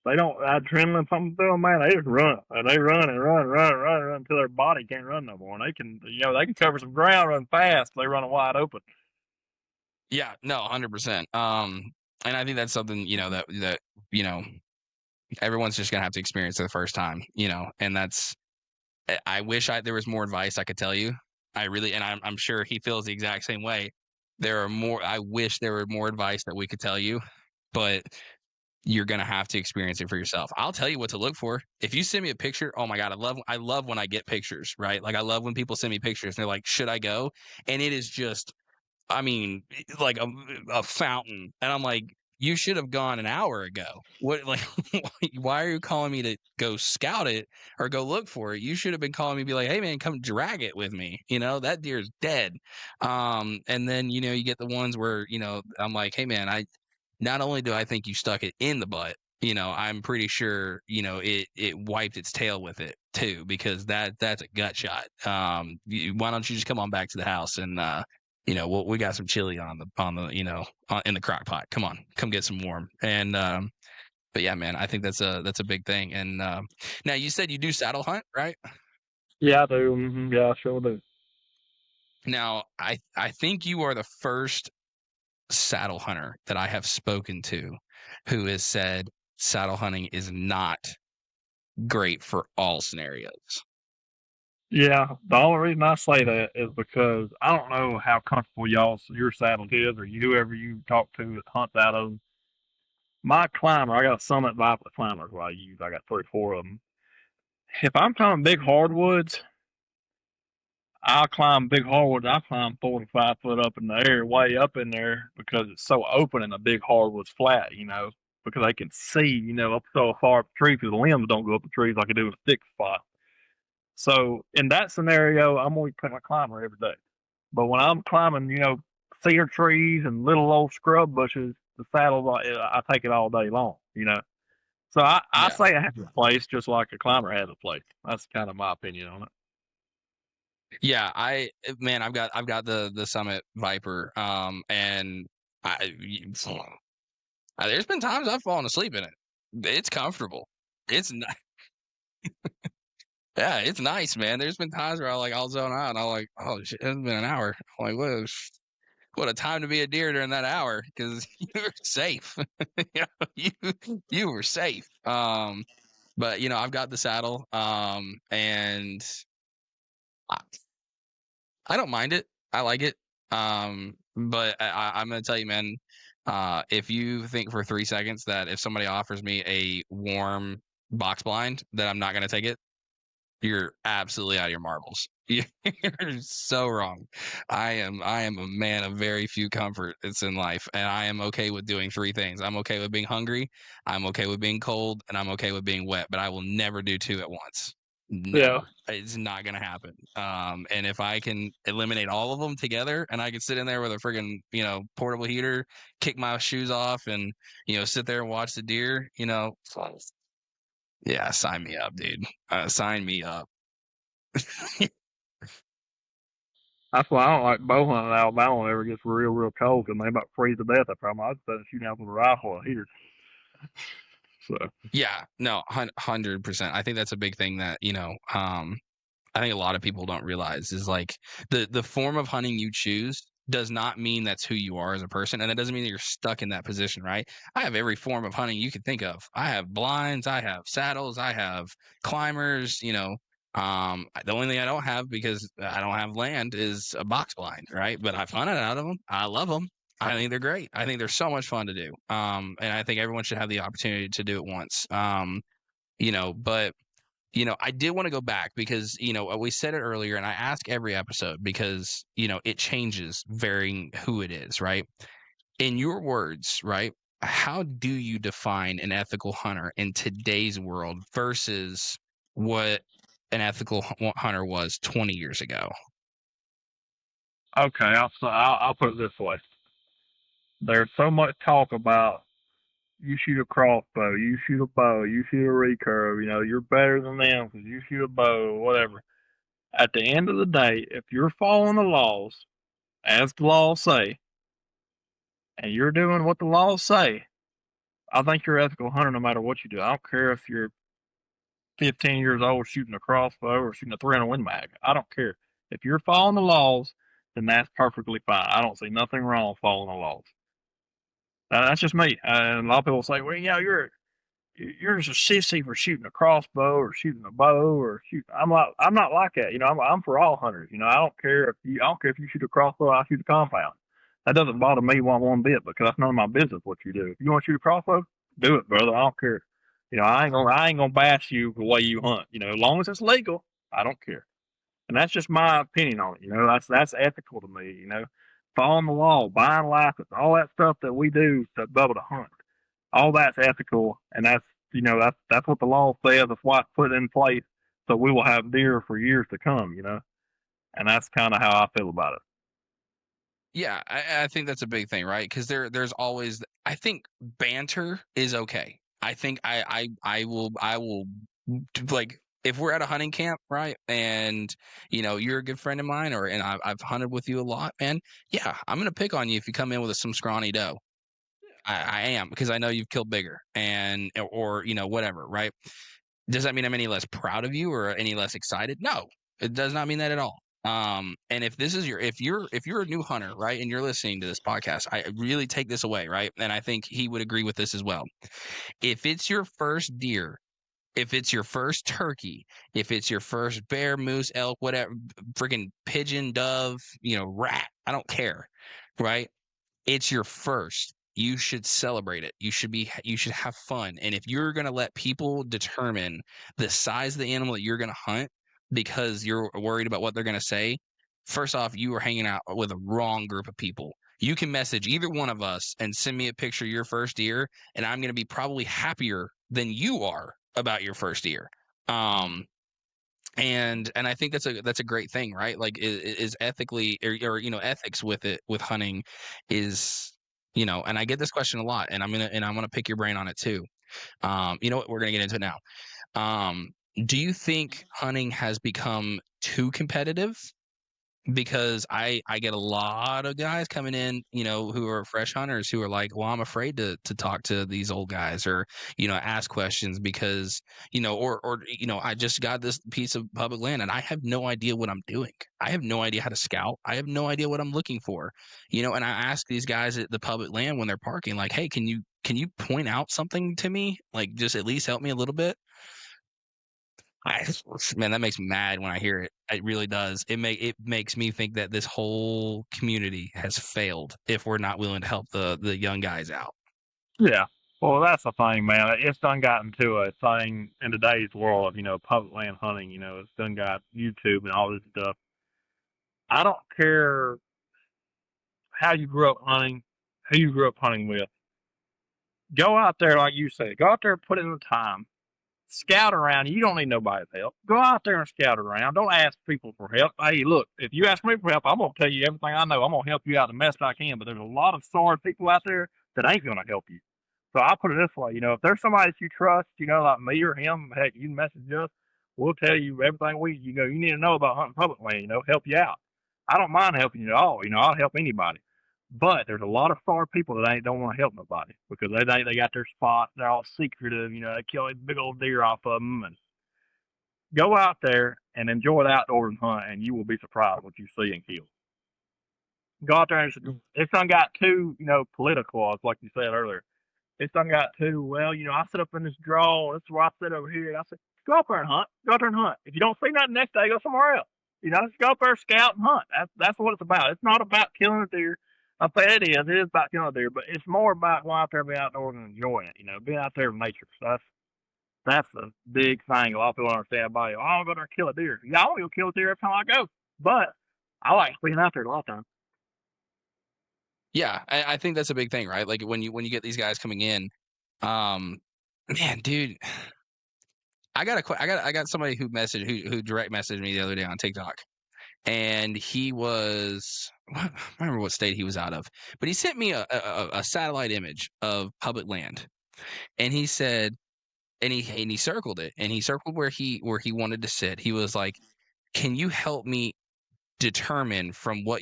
Speaker 2: They don't adrenaline something through them, man. They just run, and they run and run, run, run, run until their body can't run no more. And they can cover some ground, run fast. They run wide open.
Speaker 1: Yeah, no, 100%. And I think that's something that everyone's just gonna have to experience for the first time. And that's. I wish there was more advice I could tell you. I really, and I'm sure he feels the exact same way. There are more. I wish there were more advice that we could tell you, but you're gonna have to experience it for yourself. I'll tell you what to look for. If you send me a picture, oh my god, I love when I get pictures, right? Like I love when people send me pictures and they're like, "Should I go?" And it is just, I mean, like a fountain, and I'm like, you should have gone an hour ago. What, like, why are you calling me to go scout it or go look for it? You should have been calling me, be like, hey man, come drag it with me. That deer's dead. And then you get the ones where I'm like, hey man, not only do I think you stuck it in the butt, I'm pretty sure it wiped its tail with it too, because that's a gut shot. Why don't you just come on back to the house and we got some chili on in the crock pot. Come on, come get some warm. And but yeah, man, I think that's a big thing. And now you said you do saddle hunt, right?
Speaker 2: Yeah, I do. Mm-hmm. Yeah, I sure do.
Speaker 1: Now I think you are the first saddle hunter that I have spoken to who has said saddle hunting is not great for all scenarios.
Speaker 2: Yeah, the only reason I say that is because I don't know how comfortable your saddle is, or whoever you talk to that hunts out of them. My climber, I got a Summit Viper climbers what I use. I got 3 or 4 of them. If I'm climbing big hardwoods, I'll climb big hardwoods. I climb 4 to 5 foot up in the air, way up in there, because it's so open and the big hardwood's flat, because they can see, up so far up the tree, because the limbs don't go up the trees like they do in a thick spot. So in that scenario, I'm going to put my climber every day. But when I'm climbing, cedar trees and little old scrub bushes, the saddle, I take it all day long. So I
Speaker 1: Yeah.
Speaker 2: say it has a place just like a climber has a place. That's kind of my opinion on it.
Speaker 1: Yeah, I've got the Summit Viper, and I there's been times I've fallen asleep in it. It's comfortable. It's ni yeah, it's nice, man. There's been times where I'll zone out and I'm like, "Oh, shit, it's been an hour." I'm like, what a time to be a deer during that hour because you were safe. You know, you were safe. But, I've got the saddle, and I I don't mind it. I like it. But I'm gonna tell you, man, if you think for 3 seconds that if somebody offers me a warm box blind, that I'm not gonna take it, you're absolutely out of your marbles. You're so wrong. I am a man of very few comforts in life, and I am okay with doing 3 things. I'm okay with being hungry, I'm okay with being cold, and I'm okay with being wet, but I will never do 2 at once.
Speaker 2: Yeah.
Speaker 1: Never. It's not gonna happen. And if I can eliminate all of them together and I can sit in there with a friggin', portable heater, kick my shoes off and, sit there and watch the deer, yeah, sign me up, dude. Sign me up.
Speaker 2: That's why I don't like bow hunting in Alabama whenever it gets real, real cold because they about freeze to death. That problem. I just started shooting out with a rifle or a heater. So
Speaker 1: Yeah, no, 100%. I think that's a big thing that, I think a lot of people don't realize is like the form of hunting you choose does not mean that's who you are as a person, and it doesn't mean that you're stuck in that position, right? I have every form of hunting you can think of. I have blinds, I have saddles, I have climbers. The only thing I don't have because I don't have land is a box blind, right? But I've hunted out of them. I love them. I think they're great. I think they're so much fun to do. And I think everyone should have the opportunity to do it once. But I did want to go back because, we said it earlier, and I ask every episode because, it changes varying who it is, right? In your words, right? How do you define an ethical hunter in today's world versus what an ethical hunter was 20 years ago?
Speaker 2: okay, I'll put it this way: there's so much talk about you shoot a crossbow, you shoot a bow, you shoot a recurve. You know, you're better than them because you shoot a bow, or whatever. At the end of the day, if you're following the laws as the laws say, and you're doing what the laws say, I think you're an ethical hunter no matter what you do. I don't care if you're 15 years old shooting a crossbow or shooting a 300 Win Mag. I don't care. If you're following the laws, then that's perfectly fine. I don't see nothing wrong with following the laws. That's just me. And a lot of people say, well, you're just a sissy for shooting a crossbow or shooting a bow or shoot. I'm not like that. You know, I'm for all hunters. You know, I don't care if you shoot a crossbow, I shoot a compound. That doesn't bother me one bit because that's none of my business what you do. If you want to shoot a crossbow, do it, brother. I don't care. You know, I ain't gonna bash you the way you hunt. You know, as long as it's legal, I don't care. And that's just my opinion on it. You know, that's ethical to me. You know, following the law, buying license, all that stuff that we do to be able to hunt, all that's ethical, and that's what the law says. That's why it's put in place, so we will have deer for years to come. You know, and that's kind of how I feel about it.
Speaker 1: Yeah, I think that's a big thing, right? Because there's always I think banter is okay. I think I will like if we're at a hunting camp, right? And you're a good friend of mine, and I've hunted with you a lot, man. Yeah, I'm gonna pick on you if you come in with some scrawny doe. I am because I know you've killed bigger and or whatever, right? Does that mean I'm any less proud of you or any less excited? No, it does not mean that at all. And if this is if you're a new hunter, right, and you're listening to this podcast, I really take this away, right? And I think he would agree with this as well. If it's your first deer, if it's your first turkey, if it's your first bear, moose, elk, whatever, freaking pigeon, dove, rat, I don't care, right? It's your first. You should celebrate it. You should have fun. And if you're going to let people determine the size of the animal that you're going to hunt because you're worried about what they're going to say, first off, you are hanging out with a wrong group of people. You can message either one of us and send me a picture of your first deer, and I'm going to be probably happier than you are about your first deer. Um, and I think that's a great thing, right? Like is ethically or ethics with it with hunting is and I get this question a lot, and I'm gonna pick your brain on it too. You know what, we're gonna get into it now. um do you think hunting has become too competitive, because I get a lot of guys coming in, who are fresh hunters who are like, well, I'm afraid to talk to these old guys or, ask questions because, or I just got this piece of public land and I have no idea what I'm doing. I have no idea how to scout. I have no idea what I'm looking for. And I ask these guys at the public land when they're parking, like, hey, can you point out something to me? Like, just at least help me a little bit. I Man, that makes me mad when I hear it. It really does. It makes me think that this whole community has failed if we're not willing to help the young guys out.
Speaker 2: Yeah. Well, that's the thing, man. It's done gotten to a thing in today's world of, public land hunting. It's done got YouTube and all this stuff. I don't care how you grew up hunting, who you grew up hunting with. Go out there, like you said. Go out there and put in the time. Scout around. You don't need nobody's help. Go out there and scout around. Don't ask people for help. Hey, look, if you ask me for help, I'm going to tell you everything I know. I'm going to help you out the best I can. But there's a lot of sorry people out there that ain't going to help you. So I'll put it this way, if there's somebody that you trust, like me or him, heck, you can message us. We'll tell you everything you need to know about hunting public land, help you out. I don't mind helping you at all. I'll help anybody. But there's a lot of sorry people that don't want to help nobody because they think they got their spot. They're all secretive. They kill a big old deer off of them. And go out there and enjoy the outdoors and hunt, and you will be surprised what you see and kill. Go out there and it's done got too, political, like you said earlier. It's done got too, well, I sit up in this draw. This is where I sit over here. And I said, go out there and hunt. Go out there and hunt. If you don't see nothing next day, go somewhere else. Just go up there, scout, and hunt. That's what it's about. It's not about killing a deer. I say it is. It is about killing a deer, but it's more about going out there, being outdoors, and enjoying it. Being out there with nature. So that's a big thing. A lot of people don't understand about it. Oh, I'll go there and kill a deer. Yeah, I want to go kill a deer every time I go, but I like being out there a lot of times.
Speaker 1: Yeah, I think that's a big thing, right? Like when you get these guys coming in, um, man, dude, I got somebody who direct messaged me the other day on TikTok, and he was I don't remember what state he was out of, but he sent me a satellite image of public land, and he said, and he circled it, and he circled where he wanted to sit. He was like, "Can you help me determine from what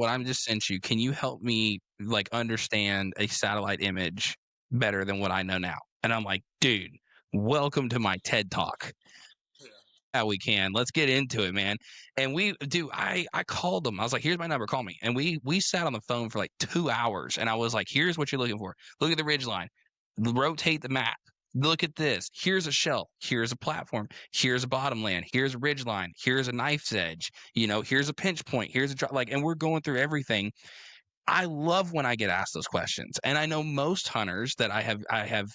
Speaker 1: I'm just sent you? Can you help me like understand a satellite image better than what I know now?" And I'm like, "Dude, welcome to my TED Talk." How we can. Let's get into it, man. And I called him. I was like, here's my number, call me. And we sat on the phone for like 2 hours. And I was like, here's what you're looking for. Look at the ridge line. Rotate the map. Look at this. Here's a shelf. Here's a platform. Here's a bottom land. Here's a ridge line. Here's a knife's edge. Here's a pinch point. Here's a drop. Like, and we're going through everything. I love when I get asked those questions. And I know most hunters that I have,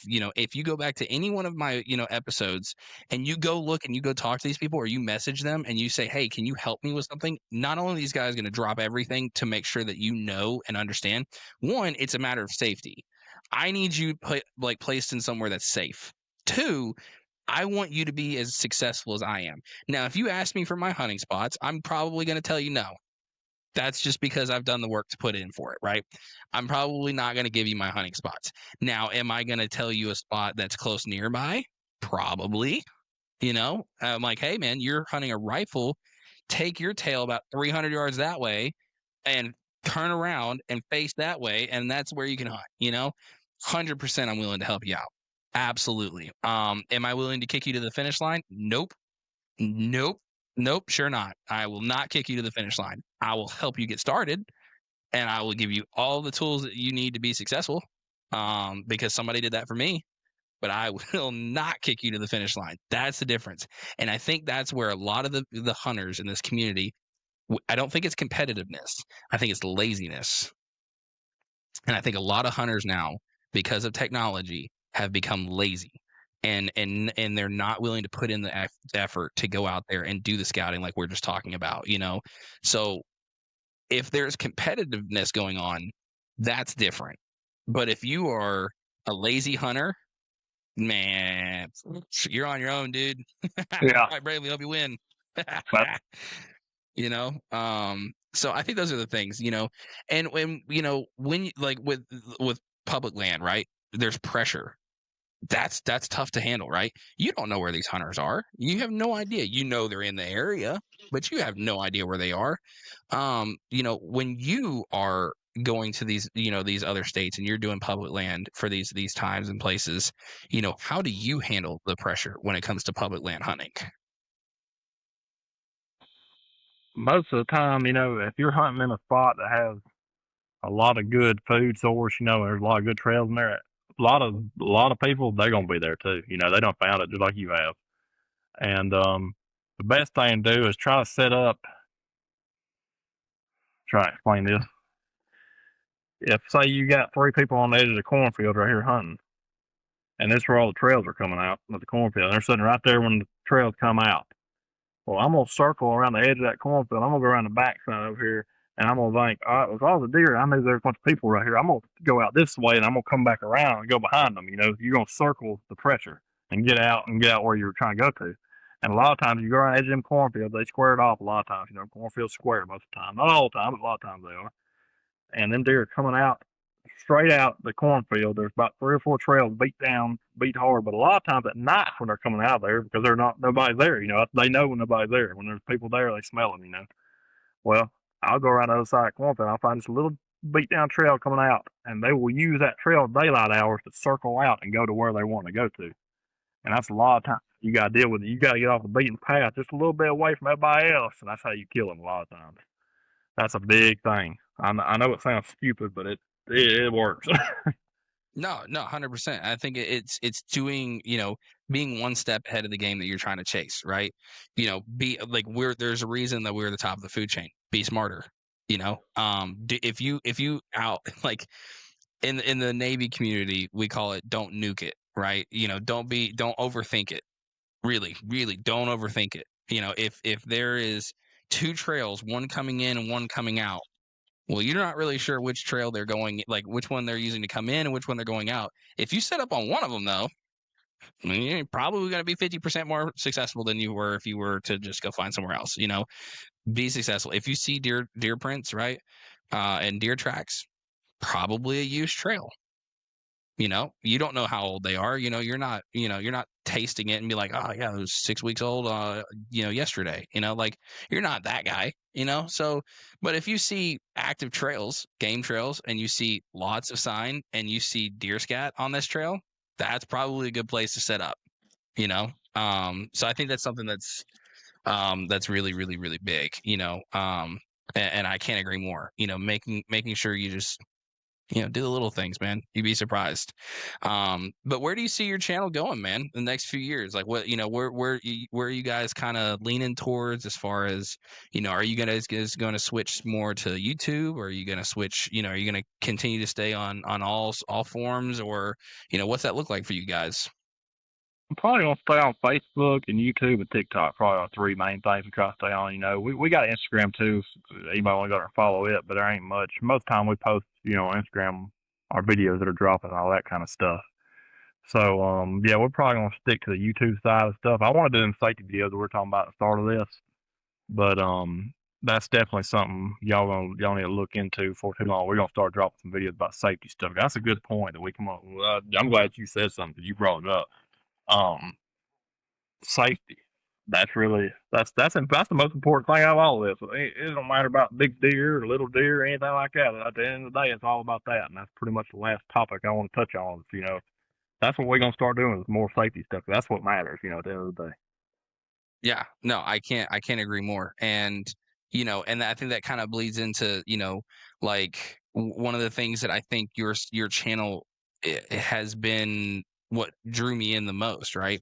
Speaker 1: if you go back to any one of my, episodes and you go look and you go talk to these people or you message them and you say, "Hey, can you help me with something?" Not only are these guys going to drop everything to make sure that you know and understand. One, it's a matter of safety. I need you placed in somewhere that's safe. Two, I want you to be as successful as I am. Now, if you ask me for my hunting spots, I'm probably going to tell you no. That's just because I've done the work to put in for it, right? I'm probably not going to give you my hunting spots. Now, am I going to tell you a spot that's close nearby? Probably. I'm like, hey, man, you're hunting a rifle. Take your tail about 300 yards that way and turn around and face that way. And that's where you can hunt. 100% I'm willing to help you out. Absolutely. Am I willing to kick you to the finish line? Nope. Nope. Nope, sure not. I will not kick you to the finish line. I will help you get started, and I will give you all the tools that you need to be successful, because somebody did that for me, but I will not kick you to the finish line. That's the difference, and I think that's where a lot of the hunters in this community, I don't think it's competitiveness. I think it's laziness, and I think a lot of hunters now, because of technology, have become lazy. And they're not willing to put in the effort to go out there and do the scouting like we're just talking about. So if there's competitiveness going on, that's different. But if you are a lazy hunter, man, you're on your own, dude.
Speaker 2: Yeah.
Speaker 1: I bravely hope you win.
Speaker 2: But
Speaker 1: So I think those are the things. And when when like with public land, right? There's pressure. that's tough to handle, right? You don't know where these hunters are. You have no idea. You know they're in the area, but you have no idea where they are. When you are going to these, these other states and you're doing public land for these times and places, how do you handle the pressure when it comes to public land hunting?
Speaker 2: Most of the time, if you're hunting in a spot that has a lot of good food source, there's a lot of good trails in there. A lot of people, they're gonna be there too. They don't found it just like you have. And the best thing to do is try to set up. Try to explain this. If say you got 3 people on the edge of the cornfield right here hunting, and this is where all the trails are coming out of the cornfield, and they're sitting right there when the trails come out. Well, I'm gonna circle around the edge of that cornfield. I'm gonna go around the backside over here, and I'm gonna think, all right, with all the deer, I know there's a bunch of people right here. I'm gonna go out this way, and I'm gonna come back around and go behind them. You're gonna circle the pressure and get out where you're trying to go to. And a lot of times, you go around the edge of them cornfields, they square it off. A lot of times, cornfields square most of the time. Not all the time, but a lot of times they are. And them deer are coming out straight out the cornfield. There's about 3 or 4 trails beat down, beat hard. But a lot of times at night when they're coming out of there, because nobody's there. They know when nobody's there. When there's people there, they smell them. Well, I'll go around the other side of the cornfield. I'll find this little beat down trail coming out, and they will use that trail daylight hours to circle out and go to where they want to go to. And that's a lot of times you got to deal with it. You got to get off the beaten path just a little bit away from everybody else, and that's how you kill them a lot of times. That's a big thing. I know it sounds stupid, but it works.
Speaker 1: No, no, 100%. I think it's doing, being one step ahead of the game that you're trying to chase, right? Be like there's a reason that we're the top of the food chain. Be smarter, if you out like in the Navy community, we call it don't nuke it, right? Don't overthink it. Really, really don't overthink it. If there is two trails, one coming in and one coming out, well, you're not really sure which trail they're going, like which one they're using to come in and which one they're going out. If you set up on one of them, though, you're probably going to be 50% more successful than you were if you were to just go find somewhere else. Be successful. If you see deer prints, right, and deer tracks, probably a used trail. You don't know how old they are. You're not tasting it and be like, oh yeah, it was 6 weeks old, yesterday. Like you're not that guy, so but if you see active trails, game trails, and you see lots of sign and you see deer scat on this trail, that's probably a good place to set up, so I think that's something that's really, really, really big, and I can't agree more, making sure you just do the little things, man. You'd be surprised. But where do you see your channel going, man, the next few years? Like what, where are you guys kind of leaning towards as far as, are you guys going to switch more to YouTube, or are you going to switch, are you going to continue to stay on all forms, or, what's that look like for you guys?
Speaker 2: I'm probably gonna stay on Facebook and YouTube and TikTok. Probably our 3 main things we try to stay on. We got Instagram too. If anybody want to go there and follow it, but there ain't much. Most time we post, on Instagram our videos that are dropping and all that kind of stuff. So yeah, we're probably gonna stick to the YouTube side of stuff. I want to do them safety videos that we're talking about at the start of this, but that's definitely something y'all need to look into for too long. We're gonna start dropping some videos about safety stuff. That's a good point that we come up. I'm glad you said something because you brought it up. Um, Safety. That's the most important thing out of all of this. It don't matter about big deer or little deer or anything like that. At the end of the day, it's all about that, and that's pretty much the last topic I want to touch on. That's what we're gonna start doing is more safety stuff. That's what matters. At the end of the day.
Speaker 1: Yeah, no, I can't agree more. And I think that kind of bleeds into, like one of the things that I think your channel has been what drew me in the most, right?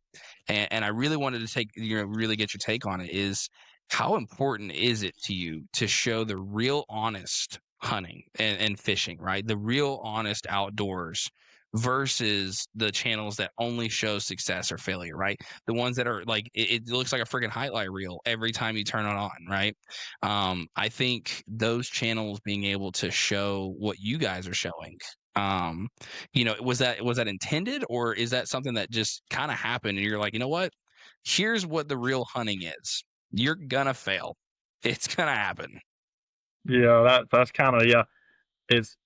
Speaker 1: And I really wanted to really get your take on it, is how important is it to you to show the real honest hunting and fishing, right? The real honest outdoors versus the channels that only show success or failure, right? The ones that are like it looks like a freaking highlight reel every time you turn it on, right? I think those channels being able to show what you guys are showing, was that intended, or is that something that just kind of happened and you're like, you know what, here's what the real hunting is. You're gonna fail. It's gonna happen.
Speaker 2: Yeah, that's kind of yeah. it's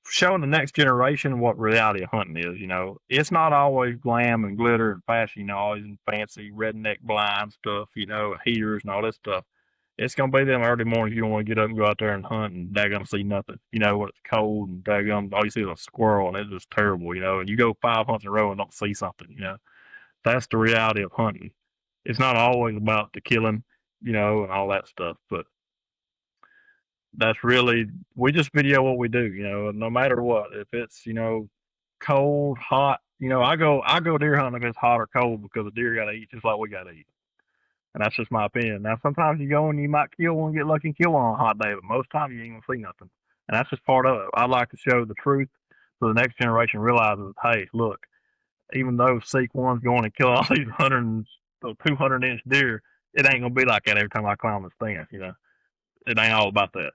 Speaker 2: showing the next generation what reality of hunting is. It's not always glam and glitter and fashion. All these fancy redneck blind stuff. Heaters and all this stuff. It's gonna be them early mornings. You don't want to get up and go out there and hunt and daggum see nothing. When it's cold and daggum, all you see is a squirrel and it's just terrible. And you go 5 hunts in a row and don't see something. That's the reality of hunting. It's not always about the killing, and all that stuff, but that's really we just video what we do, no matter what. If it's cold, hot, I go deer hunting if it's hot or cold because the deer got to eat just like we got to eat, and that's just my opinion. Now sometimes you go and you might kill one, get lucky and kill one on a hot day, but most times you ain't gonna see nothing, and that's just part of it. I like to show the truth so the next generation realizes, hey, look, even though Seek One's going and kill all these 200-inch deer, it ain't gonna be like that every time I climb the stand. It ain't all about that.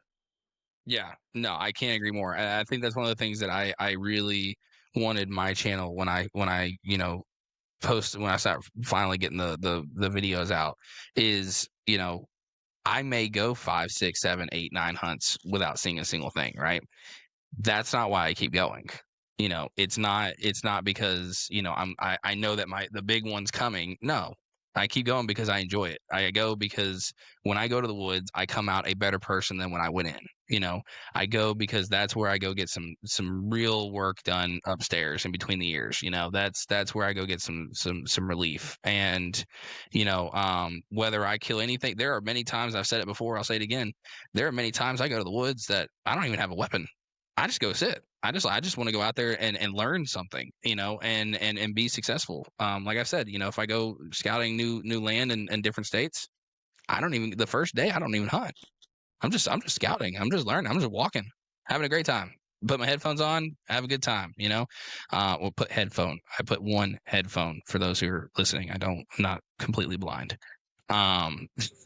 Speaker 1: Yeah, no, I can't agree more. I think that's one of the things that I really wanted my channel when I post when I start finally getting the videos out is I may go 5, 6, 7, 8, 9 hunts without seeing a single thing, right? That's not why I keep going. It's not because, I know that the big one's coming. No. I keep going because I enjoy it. I go because when I go to the woods, I come out a better person than when I went in. I go because that's where I go get some real work done upstairs in between the ears. That's where I go get some relief. And whether I kill anything, there are many times I've said it before, I'll say it again. There are many times I go to the woods that I don't even have a weapon. I just go sit. I just want to go out there and learn something, and be successful. Like I said, if I go scouting new land in different states, I don't even the first day I don't even hunt. I'm just scouting. I'm just learning. I'm just walking, having a great time. Put my headphones on, have a good time. Well, put headphone. I put one headphone for those who are listening. I'm not completely blind.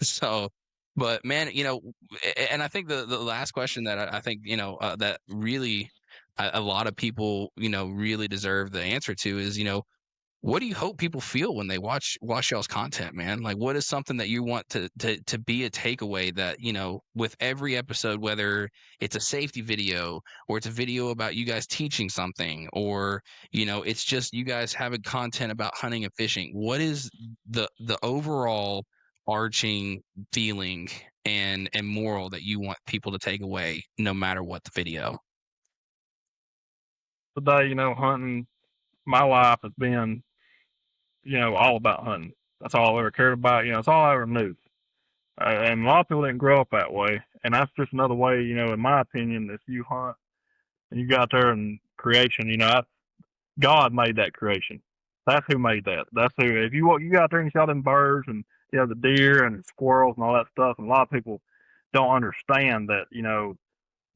Speaker 1: So, but man, and I think the last question that I think that really a lot of people really deserve the answer to is what do you hope people feel when they watch y'all's content, man? Like, what is something that you want to be a takeaway that with every episode, whether it's a safety video or it's a video about you guys teaching something, or it's just you guys having content about hunting and fishing. What is the overall arching feeling and moral that you want people to take away, no matter what the video?
Speaker 2: Today, hunting, my life has been, all about hunting. That's all I ever cared about. It's all I ever knew. And a lot of people didn't grow up that way. And that's just another way, in my opinion, if you hunt and you got there in creation, God made that creation. That's who made that. That's who. If you got there and you saw them birds and the deer and the squirrels and all that stuff, and a lot of people don't understand that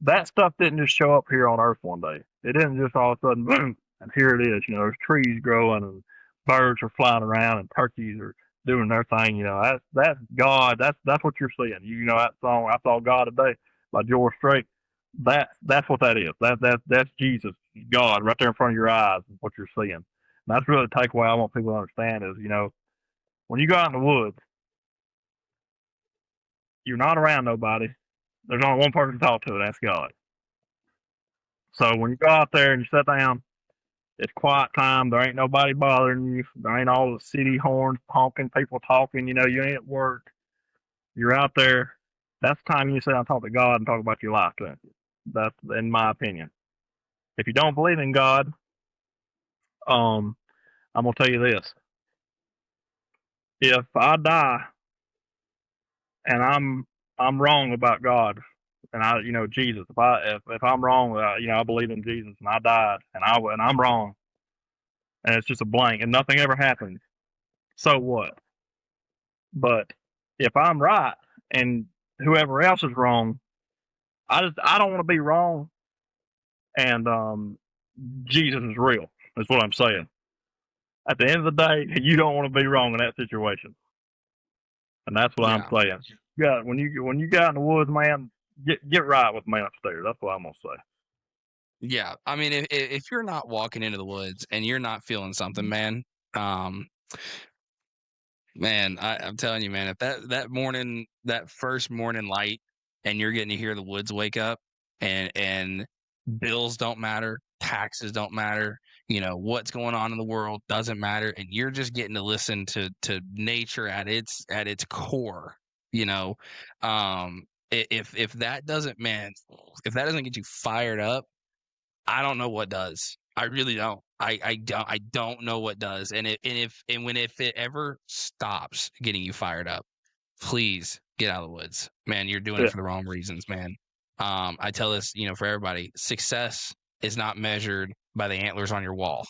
Speaker 2: that stuff didn't just show up here on Earth one day. It didn't just all of a sudden boom and here it is. There's trees growing and birds are flying around and turkeys are doing their thing. That's God. That's what you're seeing. That song "I Saw God Today" by George Strait. That's what that is. That's Jesus, God, right there in front of your eyes. Is what you're seeing. And that's really the takeaway I want people to understand is when you go out in the woods, you're not around nobody. There's only one person to talk to, and that's God. So when you go out there and you sit down, it's quiet time. There ain't nobody bothering you. There ain't all the city horns honking, people talking. You ain't at work. You're out there. That's the time you sit down and talk to God and talk about your life to Him. That's in my opinion. If you don't believe in God, I'm gonna tell you this: if I die and I'm wrong about God, and Jesus, if I'm wrong, I believe in Jesus, and I died, and I'm wrong, and it's just a blank, and nothing ever happens. So what? But if I'm right and whoever else is wrong, I don't want to be wrong, and Jesus is real. That's what I'm saying. At the end of the day, you don't want to be wrong in that situation, and that's what I'm
Speaker 1: Yeah.
Speaker 2: saying. Yeah, when you get out in the woods, man, get right with man upstairs. That's what I'm gonna say.
Speaker 1: Yeah, I mean, if you're not walking into the woods and you're not feeling something, man, um, man, I'm telling you, man, if that morning, that first morning light, and you're getting to hear the woods wake up, and bills don't matter, taxes don't matter, what's going on in the world doesn't matter, and you're just getting to listen to nature at its core, you know. If that doesn't, man, if that doesn't get you fired up, I don't know what does. I really don't. I don't know what does. And if it ever stops getting you fired up, please get out of the woods, man. You're doing it
Speaker 2: Yeah,
Speaker 1: for the wrong reasons, man. I tell this, for everybody, success is not measured by the antlers on your wall.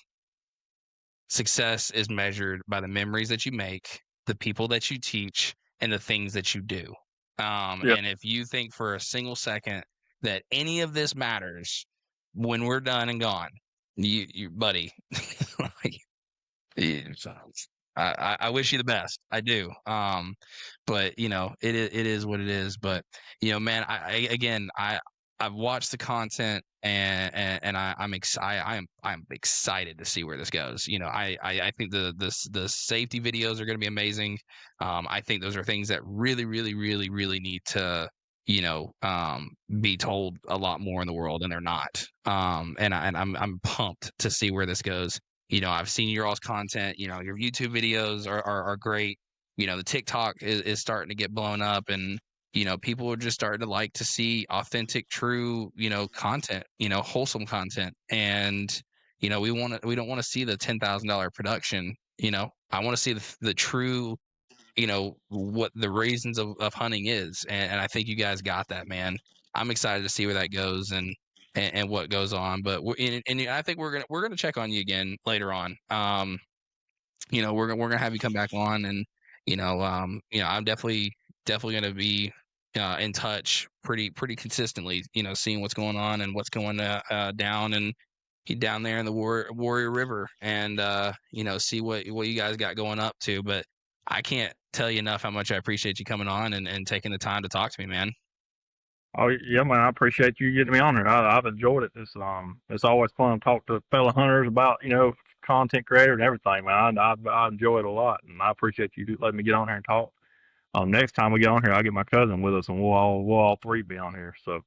Speaker 1: Success is measured by the memories that you make, the people that you teach, and the things that you do.
Speaker 2: yeah,
Speaker 1: And if you think for a single second that any of this matters when we're done and gone, you buddy, like, so I wish you the best. I do. But it is what it is. But man, I've watched the content and I'm excited to see where this goes. I think the safety videos are going to be amazing. I think those are things that really, really, really, really need to be told a lot more in the world, and they're not. And I'm pumped to see where this goes. I've seen your all's content. Your YouTube videos are great. The TikTok is starting to get blown up, and people are just starting to like to see authentic, true, content, wholesome content. And we don't want to see the $10,000 production. I want to see the true, what the reasons of hunting is, and I think you guys got that, man. I'm excited to see where that goes, and what goes on. But and I think we're gonna check on you again later on. We're gonna have you come back on, and I'm definitely gonna be in touch pretty consistently. Seeing what's going on and what's going down and down there in the Warrior River, and see what you guys got going up to. But I can't tell you enough how much I appreciate you coming on and taking the time to talk to me, man.
Speaker 2: oh yeah, man. I appreciate you getting me on here. I've enjoyed it. It's always fun to talk to fellow hunters about content creators and everything, man. I enjoy it a lot, and I appreciate you letting me get on here and talk. Next time we get on here, I'll get my cousin with us, and we'll all three be on here. So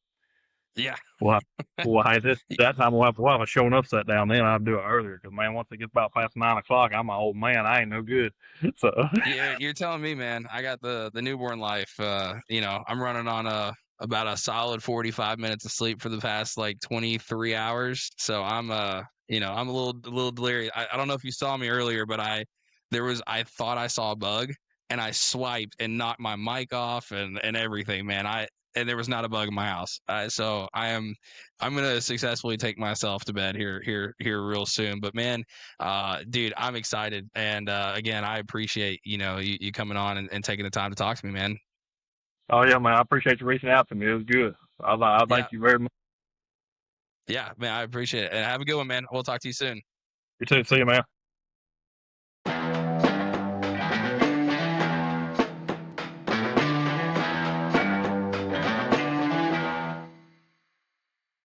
Speaker 1: Yeah.
Speaker 2: we'll have we'll have this that time we'll have a show enough set down. Then I'll do it earlier because man, once it gets about past 9 o'clock, I'm an old man. I ain't no good. So
Speaker 1: Yeah, you're telling me, man. I got the newborn life. I'm running on about a solid 45 minutes of sleep for the past like 23 hours. So I'm a little delirious. I don't know if you saw me earlier, but I thought I saw a bug, and I swiped and knocked my mic off and everything, man. And there was not a bug in my house. So I'm gonna successfully take myself to bed here real soon. But man, dude, I'm excited, and again, I appreciate you coming on and taking the time to talk to me, man.
Speaker 2: oh yeah, man, I appreciate you reaching out to me. It was good. I
Speaker 1: Yeah,
Speaker 2: thank you very much.
Speaker 1: yeah, man, I appreciate it, and have a good one, man. We'll talk to you soon.
Speaker 2: You too. See you, man.